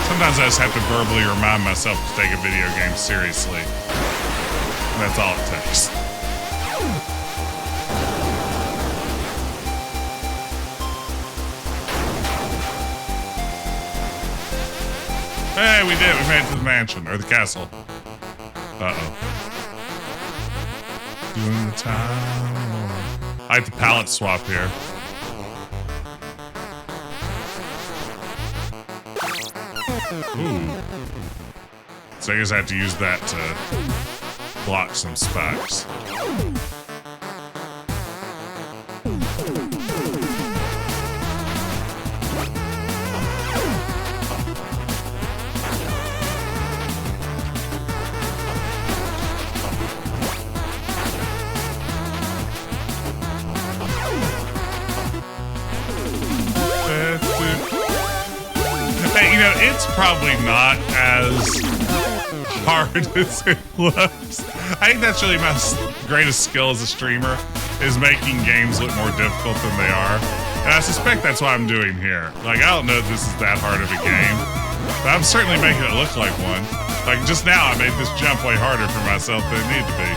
Sometimes I just have to verbally remind myself to take a video game seriously. And that's all it takes. Hey, we did. We made it to the mansion, or the castle. Uh-oh. Doing the time. I like the palette swap here. Ooh. So I guess I have to use that to block some spikes. know, it's probably not as hard as it looks. I think that's really my greatest skill as a streamer, is making games look more difficult than they are. And I suspect that's what I'm doing here. Like, I don't know if this is that hard of a game, but I'm certainly making it look like one. Like, just now I made this jump way harder for myself than it needed to be.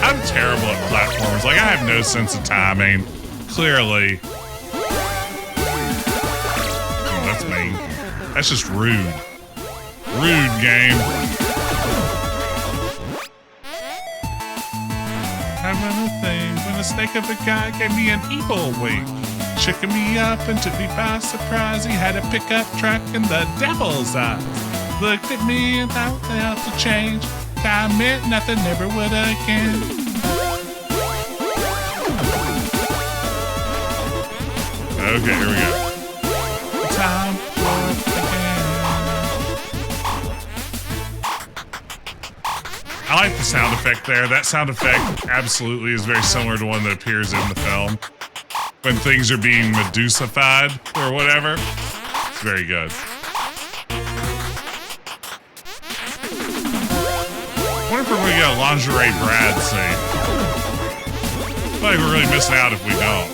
I'm terrible at platformers. Like, I have no sense of timing. Clearly. Oh, that's mean. That's just rude. Rude, game. I remember a thing when a snake of a guy gave me an evil wink. Chicking me up and took me by surprise. He had a pickup truck and the devil's eyes. Looked at me and thought they ought to change. Time meant nothing, never would again. Okay, here we go. Time again. I like the sound effect there. That sound effect absolutely is very similar to one that appears in the film. When things are being Medusa-fied or whatever. It's very good. I wonder if we're going to get a lingerie Brad scene. I feel like we're really missing out if we don't.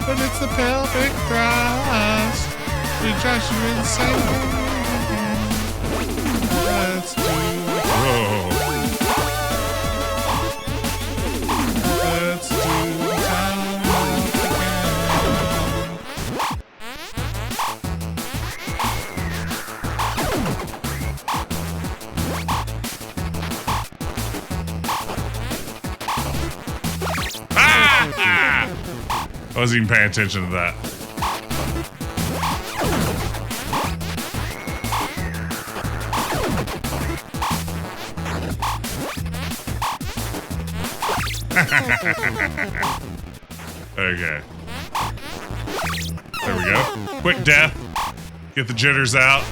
But it's the pelvic thrust. It drives you insane. Let's do it. Whoa. Let's do time again. I wasn't even paying attention to that. Okay. There we go. Quick death. Get the jitters out.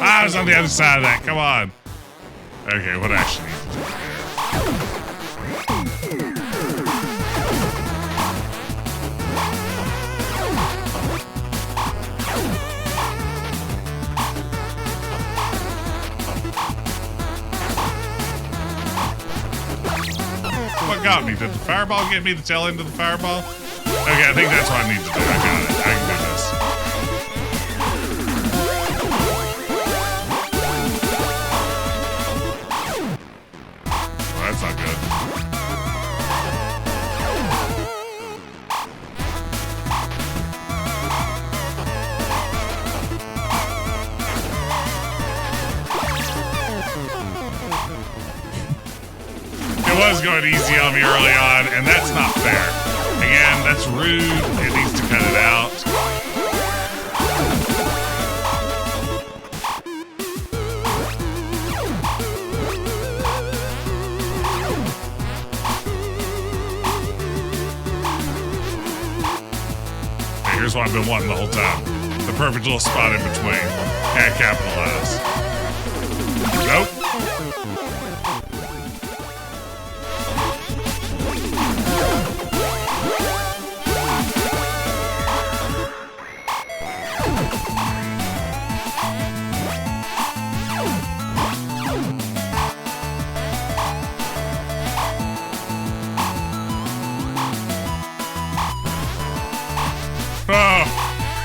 I was on the other side of that. Come on. Okay, what I actually need to do here? What got me? Did the fireball get me the tail end of the fireball? Okay, I think that's what I need to do. I got it. I can do this. That's not good. It was going easy on me early on, and that's not fair. Again, that's rude. It needs to cut it out. Here's what I've been wanting the whole time. The perfect little spot in between. Can't capitalize. Nope.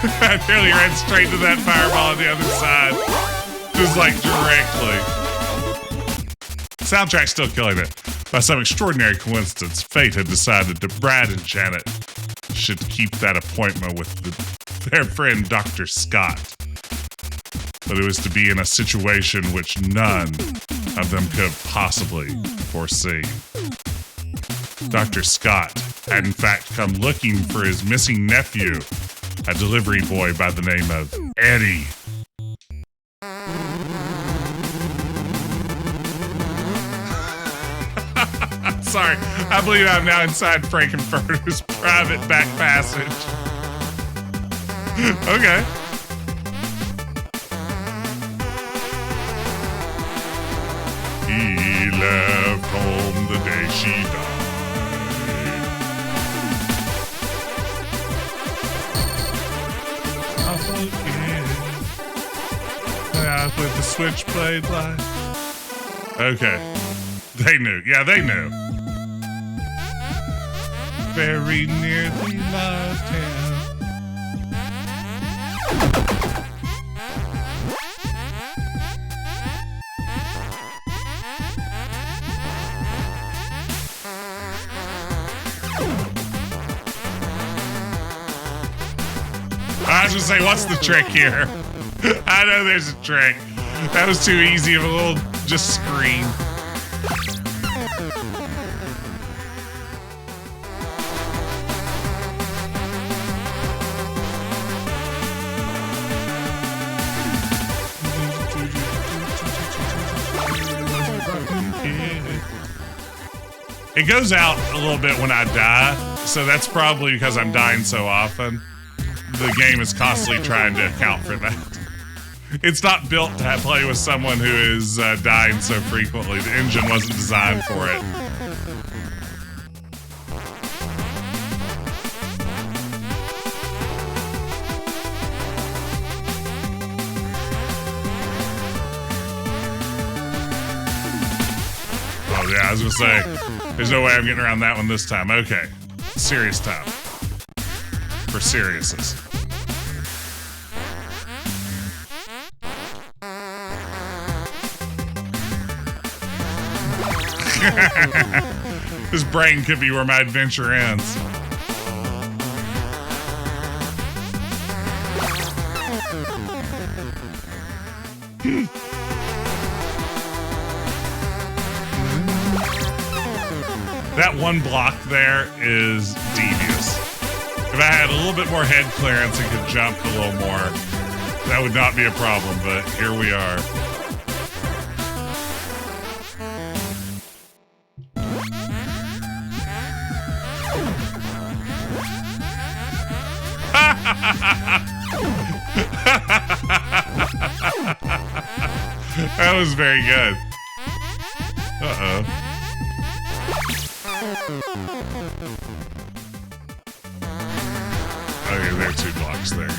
I nearly ran straight to that fireball on the other side. Just like directly. Soundtrack's still killing it. By some extraordinary coincidence, fate had decided that Brad and Janet should keep that appointment with their friend Dr. Scott. But it was to be in a situation which none of them could have possibly foreseen. Dr. Scott had in fact come looking for his missing nephew, a delivery boy by the name of Eddie. Sorry, I believe I'm now inside Frank-N-Furter's private back passage. Okay. He left home the day she died. I'll forget. Out with the switchblade light. Okay. They knew. Yeah, they knew. Very nearly loved him. I was gonna say, what's the trick here? I know there's a trick. That was too easy of a little just scream. It goes out a little bit when I die, so that's probably because I'm dying so often. The game is constantly trying to account for that. It's not built to play with someone who is dying so frequently. The engine wasn't designed for it. Oh yeah, I was gonna say, there's no way I'm getting around that one this time. Okay, serious time. For seriouses. This brain could be where my adventure ends. That one block there is devious. If I had a little bit more head clearance and could jump a little more, that would not be a problem, but here we are. That was very good. Uh-oh. Okay, there are 2 blocks there. Good.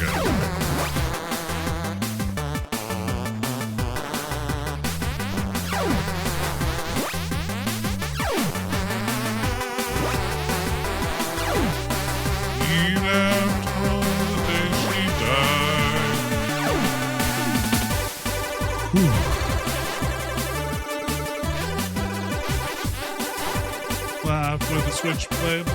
He left home the day she died. Whew. Life with a switchblade.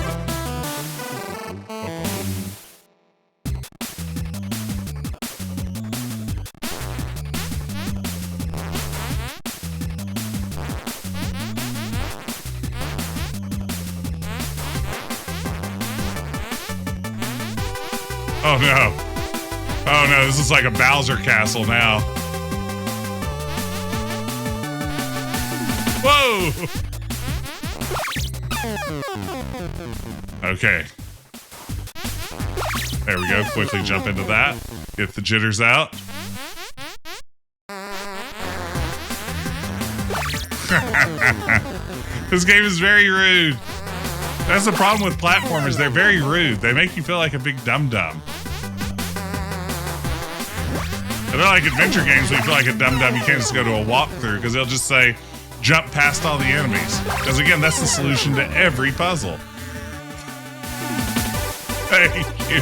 Oh no. Oh no, this is like a Bowser castle now. Whoa! Okay. There we go. Quickly jump into that. Get the jitters out. This game is very rude. That's the problem with platformers. They're very rude. They make you feel like a big dum-dum. They're like adventure games where you feel like a dum-dum. You can't just go to a walkthrough because they'll just say, jump past all the enemies. Because again, that's the solution to every puzzle. Thank you.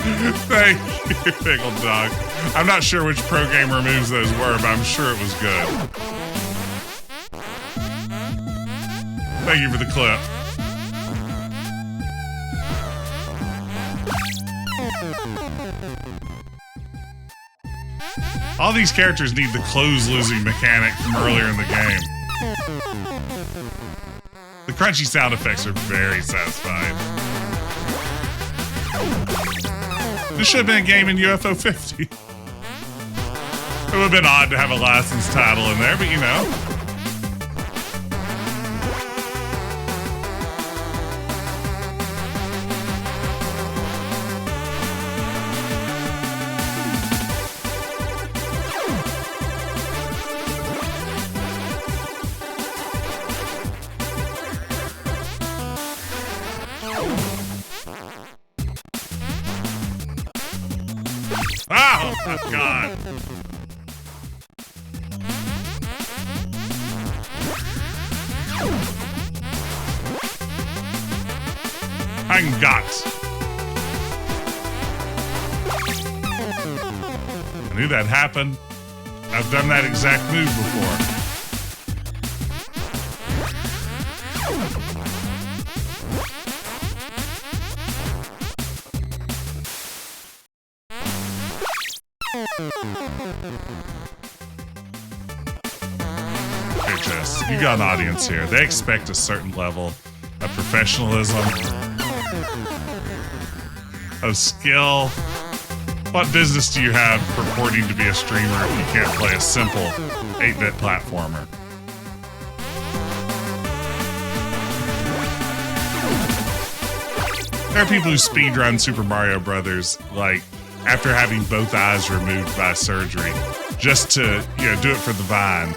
Thank you, Pickle Dog. I'm not sure which pro gamer moves those were, but I'm sure it was good. Thank you for the clip. All these characters need the clothes losing mechanic from earlier in the game. The crunchy sound effects are very satisfying. This should have been a game in UFO 50. It would have been odd to have a licensed title in there, but you know. Oh, God. Hangat. I knew that happened. I've done that exact move before. You got an audience here. They expect a certain level of professionalism, of skill. What business do you have purporting to be a streamer if you can't play a simple 8-bit platformer? There are people who speedrun Super Mario Brothers, like, after having both eyes removed by surgery, just to, you know, do it for the Vine.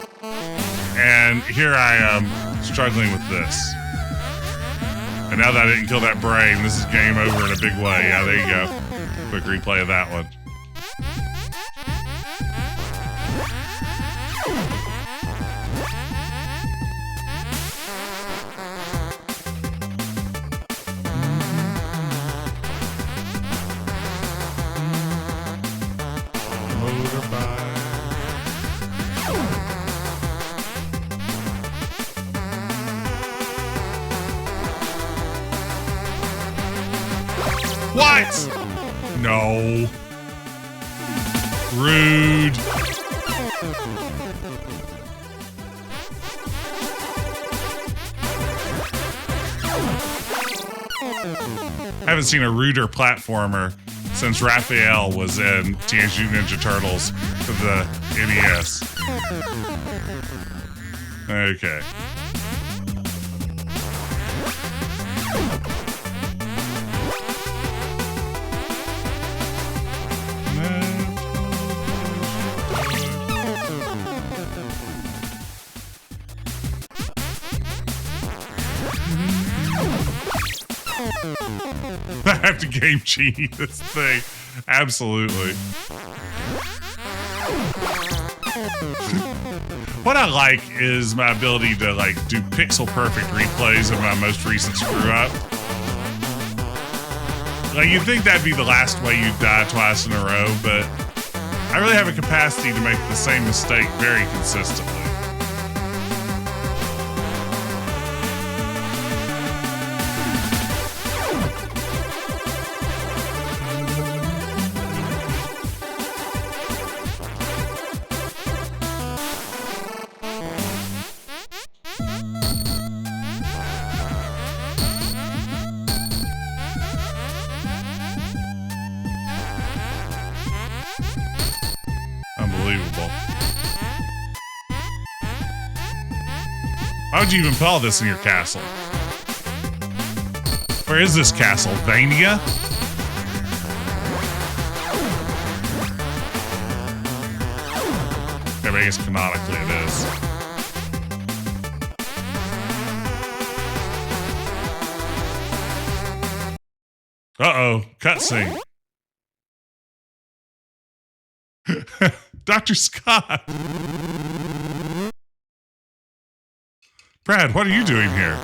And here I am, struggling with this. And now that I didn't kill that brain, this is game over in a big way. Yeah, there you go. Quick replay of that one. What? No. Rude. I haven't seen a ruder platformer since Raphael was in Teenage Mutant Ninja Turtles for the NES. Okay. I have to game genie this thing. Absolutely. What I like is my ability to like do pixel perfect replays of my most recent screw up. Like you'd think that'd be the last way you'd die twice in a row, but I really have a capacity to make the same mistake very consistently. Unbelievable. Why would you even put all this in your castle? Where is this Castlevania? Yeah, I guess canonically it is. Uh-oh, cutscene. Dr. Scott! Brad, what are you doing here?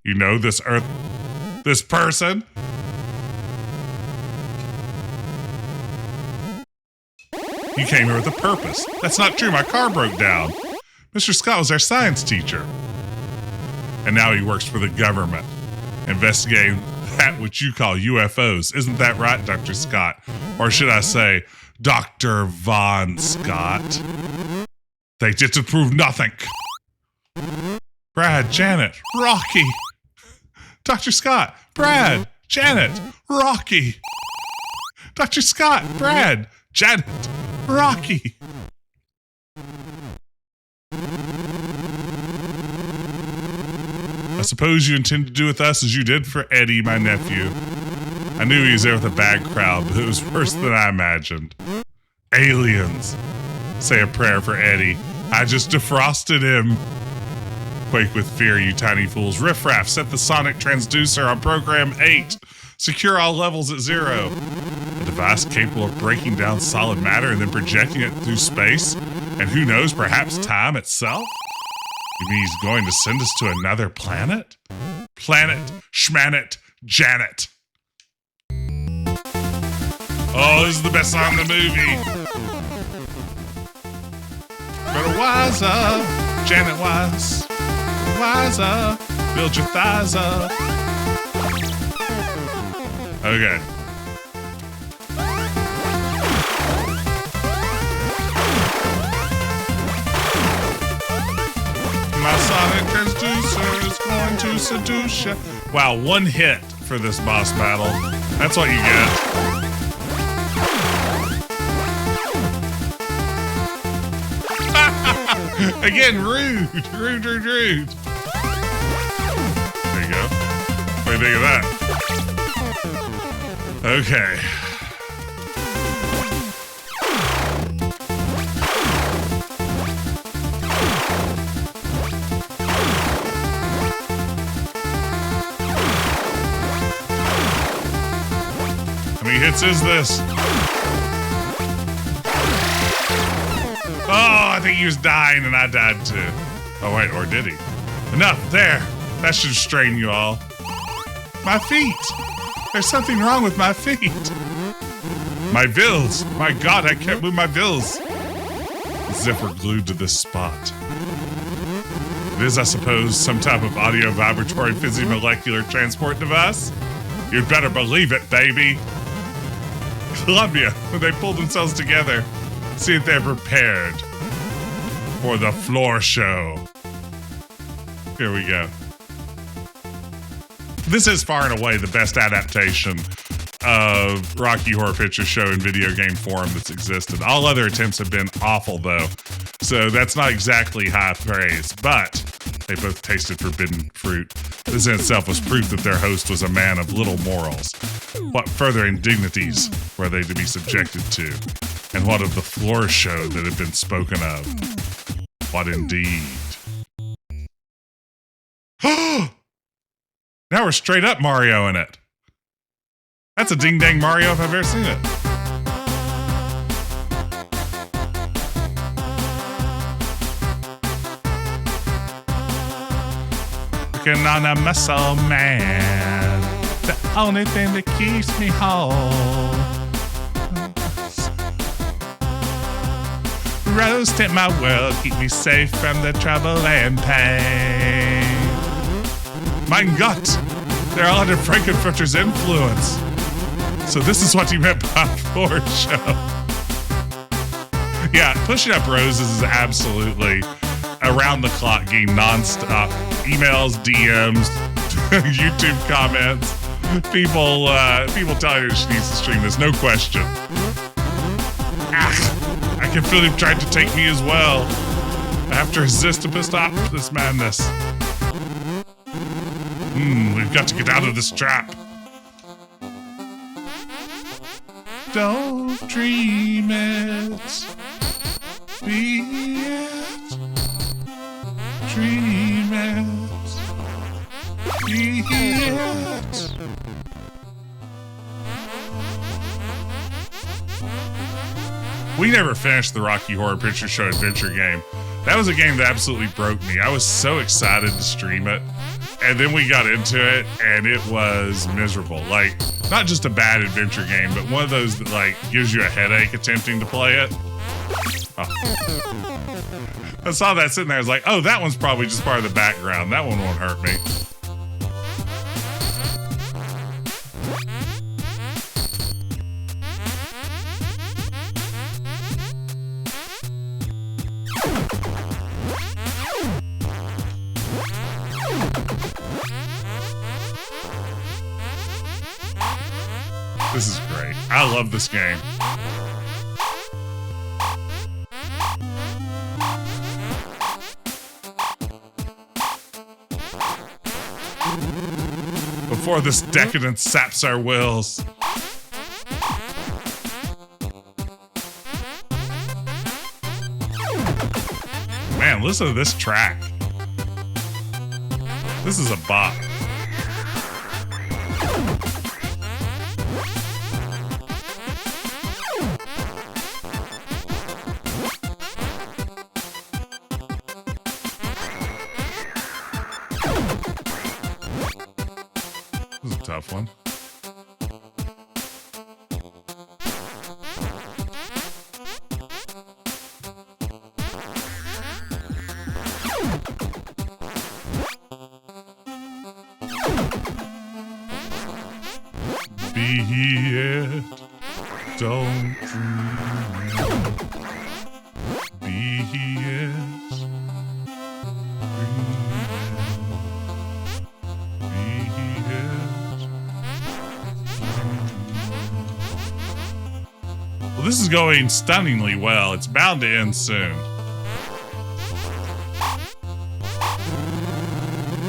You know this person? You came here with a purpose. That's not true. My car broke down. Mr. Scott was our science teacher. And now he works for the government, investigating that which you call UFOs. Isn't that right, Dr. Scott? Or should I say, Dr. Von Scott? They did to prove nothing. Brad, Janet, Rocky. Dr. Scott, Brad, Janet, Rocky. Dr. Scott, Brad, Janet, Rocky. I suppose you intend to do with us as you did for Eddie, my nephew. I knew he was there with a bad crowd, but it was worse than I imagined. Aliens. Say a prayer for Eddie. I just defrosted him. Quake with fear, you tiny fools. Riff Raff, set the sonic transducer on program 8. Secure all levels at 0. A device capable of breaking down solid matter and then projecting it through space. And who knows, perhaps time itself? You mean he's going to send us to another planet? Planet, Schmanet, Janet. Oh, this is the best song in the movie. Better wise up, Janet Wise. Wise up, build your thighs up. Okay. My sonic transducer is going to seduce you. Wow, one hit for this boss battle. That's what you get. Again, rude. Rude. There you go. What do you think of that? Okay. How many hits is this? Oh, I think he was dying and I died too. Oh wait, or did he? Enough, there. That should strain you all. My feet. There's something wrong with my feet. My vills. My God, I can't move my vills. As if we're glued to this spot. It is, I suppose, some type of audio vibratory physiomolecular transport device. You'd better believe it, baby. Columbia, when they pulled themselves together, see if they're prepared for the floor show. Here we go. This is far and away the best adaptation of Rocky Horror Picture Show in video game form that's existed. All other attempts have been awful, though, so that's not exactly high praise, but they both tasted forbidden fruit. This in itself was proof that their host was a man of little morals. What further indignities were they to be subjected to? And what of the floor show that had been spoken of? What indeed? Now we're straight up Mario in it. That's a ding-dang Mario if I've ever seen it. Working on a muscle man, the only thing that keeps me whole. Roast in my world, keep me safe from the trouble and pain. Mein Gott, they're all under Frank-N-Furter's influence. So this is what he meant by floor show. Yeah, Pushing Up Roses is absolutely around-the-clock game, non-stop. Emails, DMs, YouTube comments, people telling her she needs to stream this, no question. I can feel him trying to take me as well. I have to resist to stop this madness. We've got to get out of this trap. Don't dream it. Be it. Dream it. Be it. We never finished the Rocky Horror Picture Show adventure game. That was a game that absolutely broke me. I was so excited to stream it. And then we got into it, and it was miserable. Like, not just a bad adventure game, but one of those that, like, gives you a headache attempting to play it. Oh. I saw that sitting there. I was like, oh, that one's probably just part of the background. That one won't hurt me. This is great. I love this game. Before this decadence saps our wills. Man, listen to this track. This is a bop. This is a tough one. Be it, don't dream it. Be it, well, this is going stunningly well. It's bound to end soon.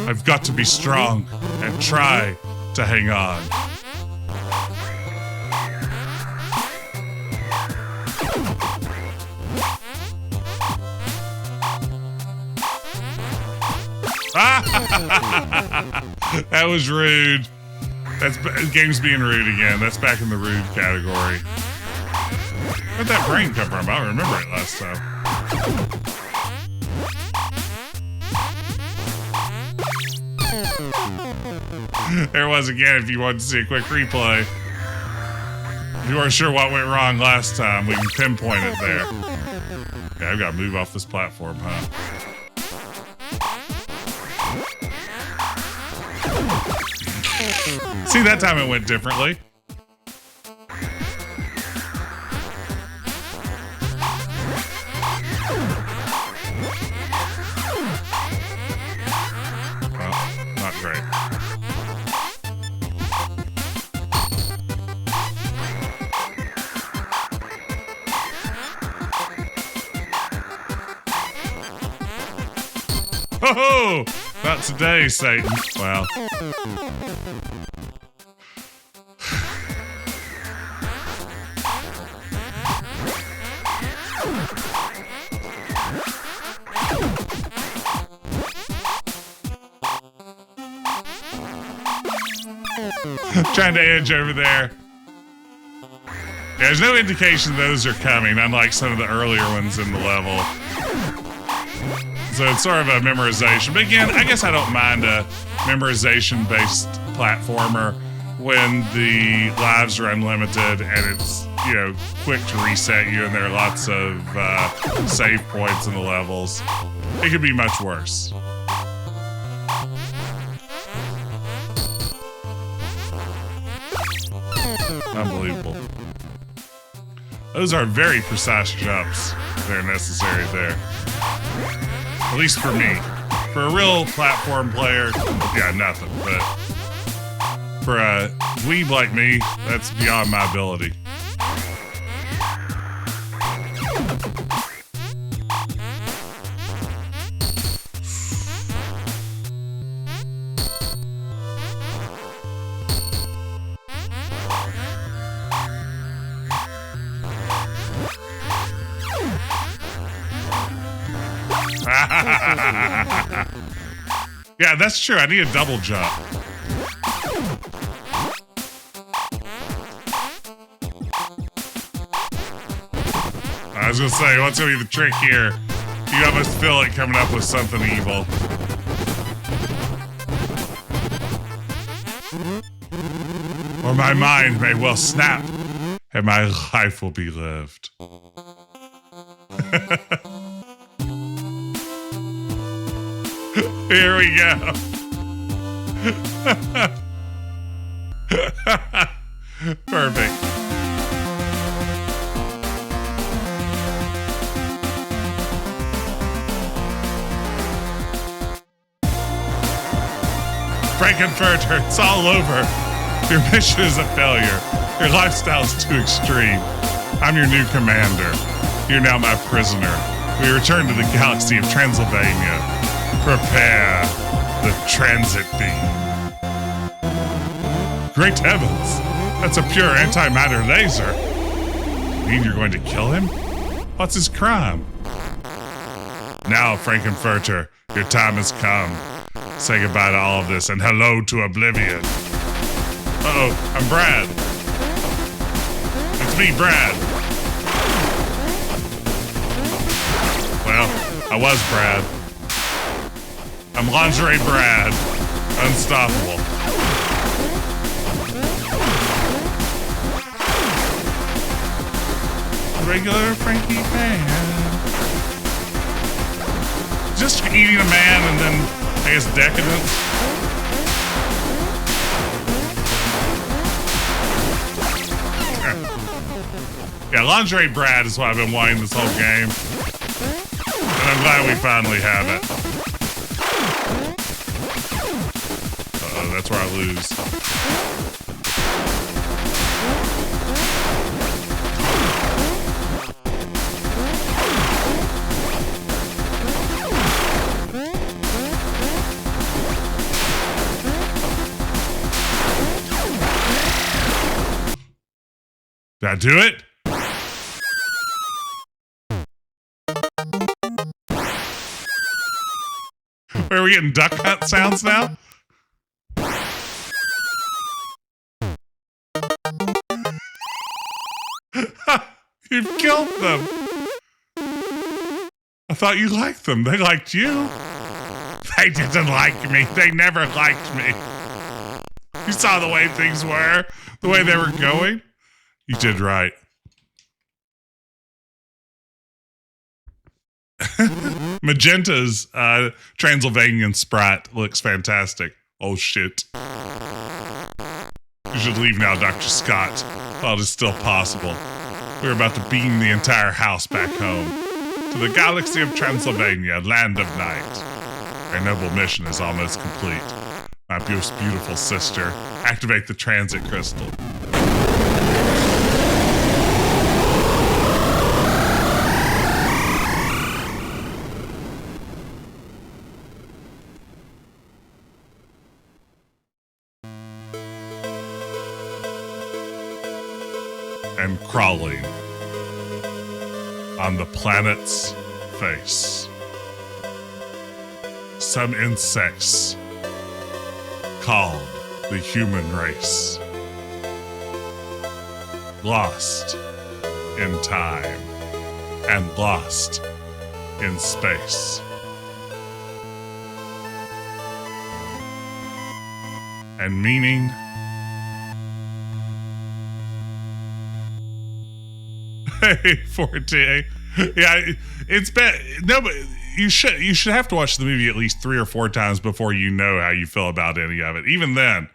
I've got to be strong and try to hang on. That was rude. That's game's being rude again. That's back in the rude category. Where'd that brain come from? I don't remember it last time. There it was again if you wanted to see a quick replay. If you weren't sure what went wrong last time, we can pinpoint it there. Yeah, I've got to move off this platform, huh? See, that time it went differently. Well, not great. Oh, not today, Satan. Well. Trying to edge over there. Yeah, there's no indication those are coming, unlike some of the earlier ones in the level. So it's sort of a memorization. But again, I guess I don't mind a memorization-based platformer when the lives are unlimited and it's, you know, quick to reset you and there are lots of save points in the levels. It could be much worse. Unbelievable. Those are very precise jumps. They're necessary there. At least for me. For a real platform player, yeah, nothing. But for a dweeb like me, that's beyond my ability. Yeah, that's true. I need a double jump. I was gonna say, what's gonna be the trick here? You almost feel like coming up with something evil. Or my mind may well snap, and my life will be lived. Here we go. Perfect. Frank-N-Furter, it's all over. Your mission is a failure. Your lifestyle is too extreme. I'm your new commander. You're now my prisoner. We return to the galaxy of Transylvania. Prepare the transit beam. Great heavens! That's a pure antimatter laser. You mean you're going to kill him? What's his crime? Now, Frank-N-Furter, your time has come. Say goodbye to all of this and hello to oblivion. Uh-oh, I'm Brad. It's me, Brad. Well, I was Brad. I'm Lingerie Brad. Unstoppable. Regular Frankie man. Just eating a man and then, I guess, decadence. Yeah, Lingerie Brad is what I've been wanting this whole game. And I'm glad we finally have it. Uh-oh, that's where I lose. Did I do it? Are we getting duck hunt sounds now? You've killed them. I thought you liked them. They liked you. They didn't like me. They never liked me. You saw the way things were, the way they were going. You did right. Magenta's Transylvanian sprite looks fantastic. Oh shit. You should leave now, Dr. Scott, while it is still possible. We're about to beam the entire house back home to the galaxy of Transylvania, land of night. Our noble mission is almost complete. My beautiful sister, activate the transit crystal. And crawling on the planet's face. Some insects called the human race. Lost in time and lost in space. And meaning Hey, Forte. Yeah, it's bad. No, but you should have to watch the movie at least 3 or 4 times before you know how you feel about any of it. Even then,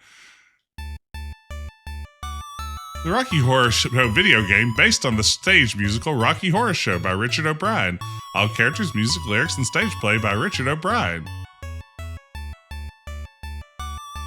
the Rocky Horror Show video game based on the stage musical Rocky Horror Show by Richard O'Brien. All characters, music, lyrics, and stage play by Richard O'Brien.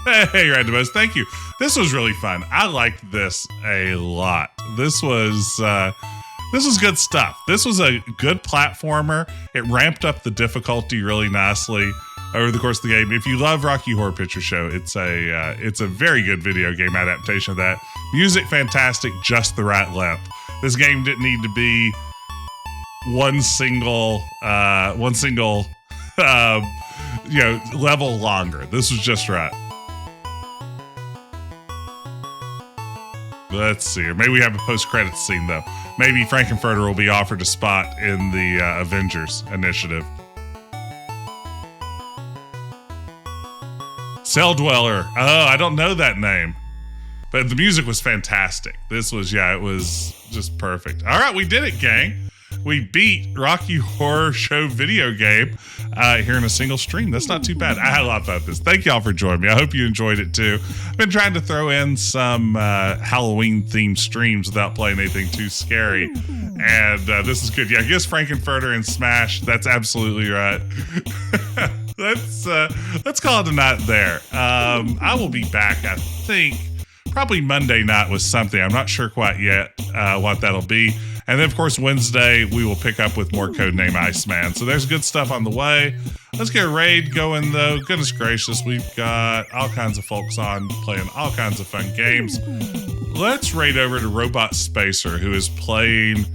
Hey, Randomos, thank you. This was really fun. I liked this a lot. This was good stuff. This was a good platformer. It ramped up the difficulty really nicely over the course of the game. If you love Rocky Horror Picture Show, it's a very good video game adaptation of that. Music fantastic, just the right length. This game didn't need to be one single level longer. This was just right. Let's see. Maybe we have a post-credits scene, though. Maybe Frank-N-Furter will be offered a spot in the Avengers initiative. Cell Dweller. Oh, I don't know that name. But the music was fantastic. This was, it was just perfect. All right, we did it, gang. we beat Rocky Horror Show video game here in a single stream. That's not too bad. I had a lot of fun with this. Thank y'all for joining me. I hope you enjoyed it too. I've been trying to throw in some Halloween-themed streams without playing anything too scary. And this is good. Yeah, I guess Frank-N-Furter and Smash. That's absolutely right. Let's call it a night there. I will be back, I think, probably Monday night with something. I'm not sure quite yet what that'll be. And then, of course, Wednesday, we will pick up with more Codename Iceman. So there's good stuff on the way. Let's get a raid going, though. Goodness gracious, we've got all kinds of folks on playing all kinds of fun games. Let's raid over to Robot Spacer, who is playing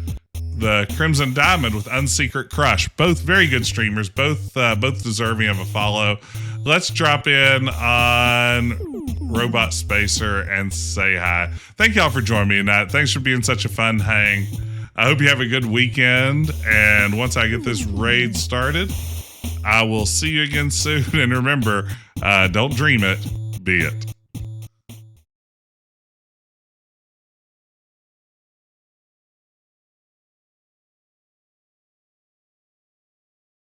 the Crimson Diamond with Unsecret Crush. Both very good streamers, both deserving of a follow. Let's drop in on Robot Spacer and say hi. Thank y'all for joining me tonight. Thanks for being such a fun hang. I hope you have a good weekend. And once I get this raid started, I will see you again soon. And remember, don't dream it, be it.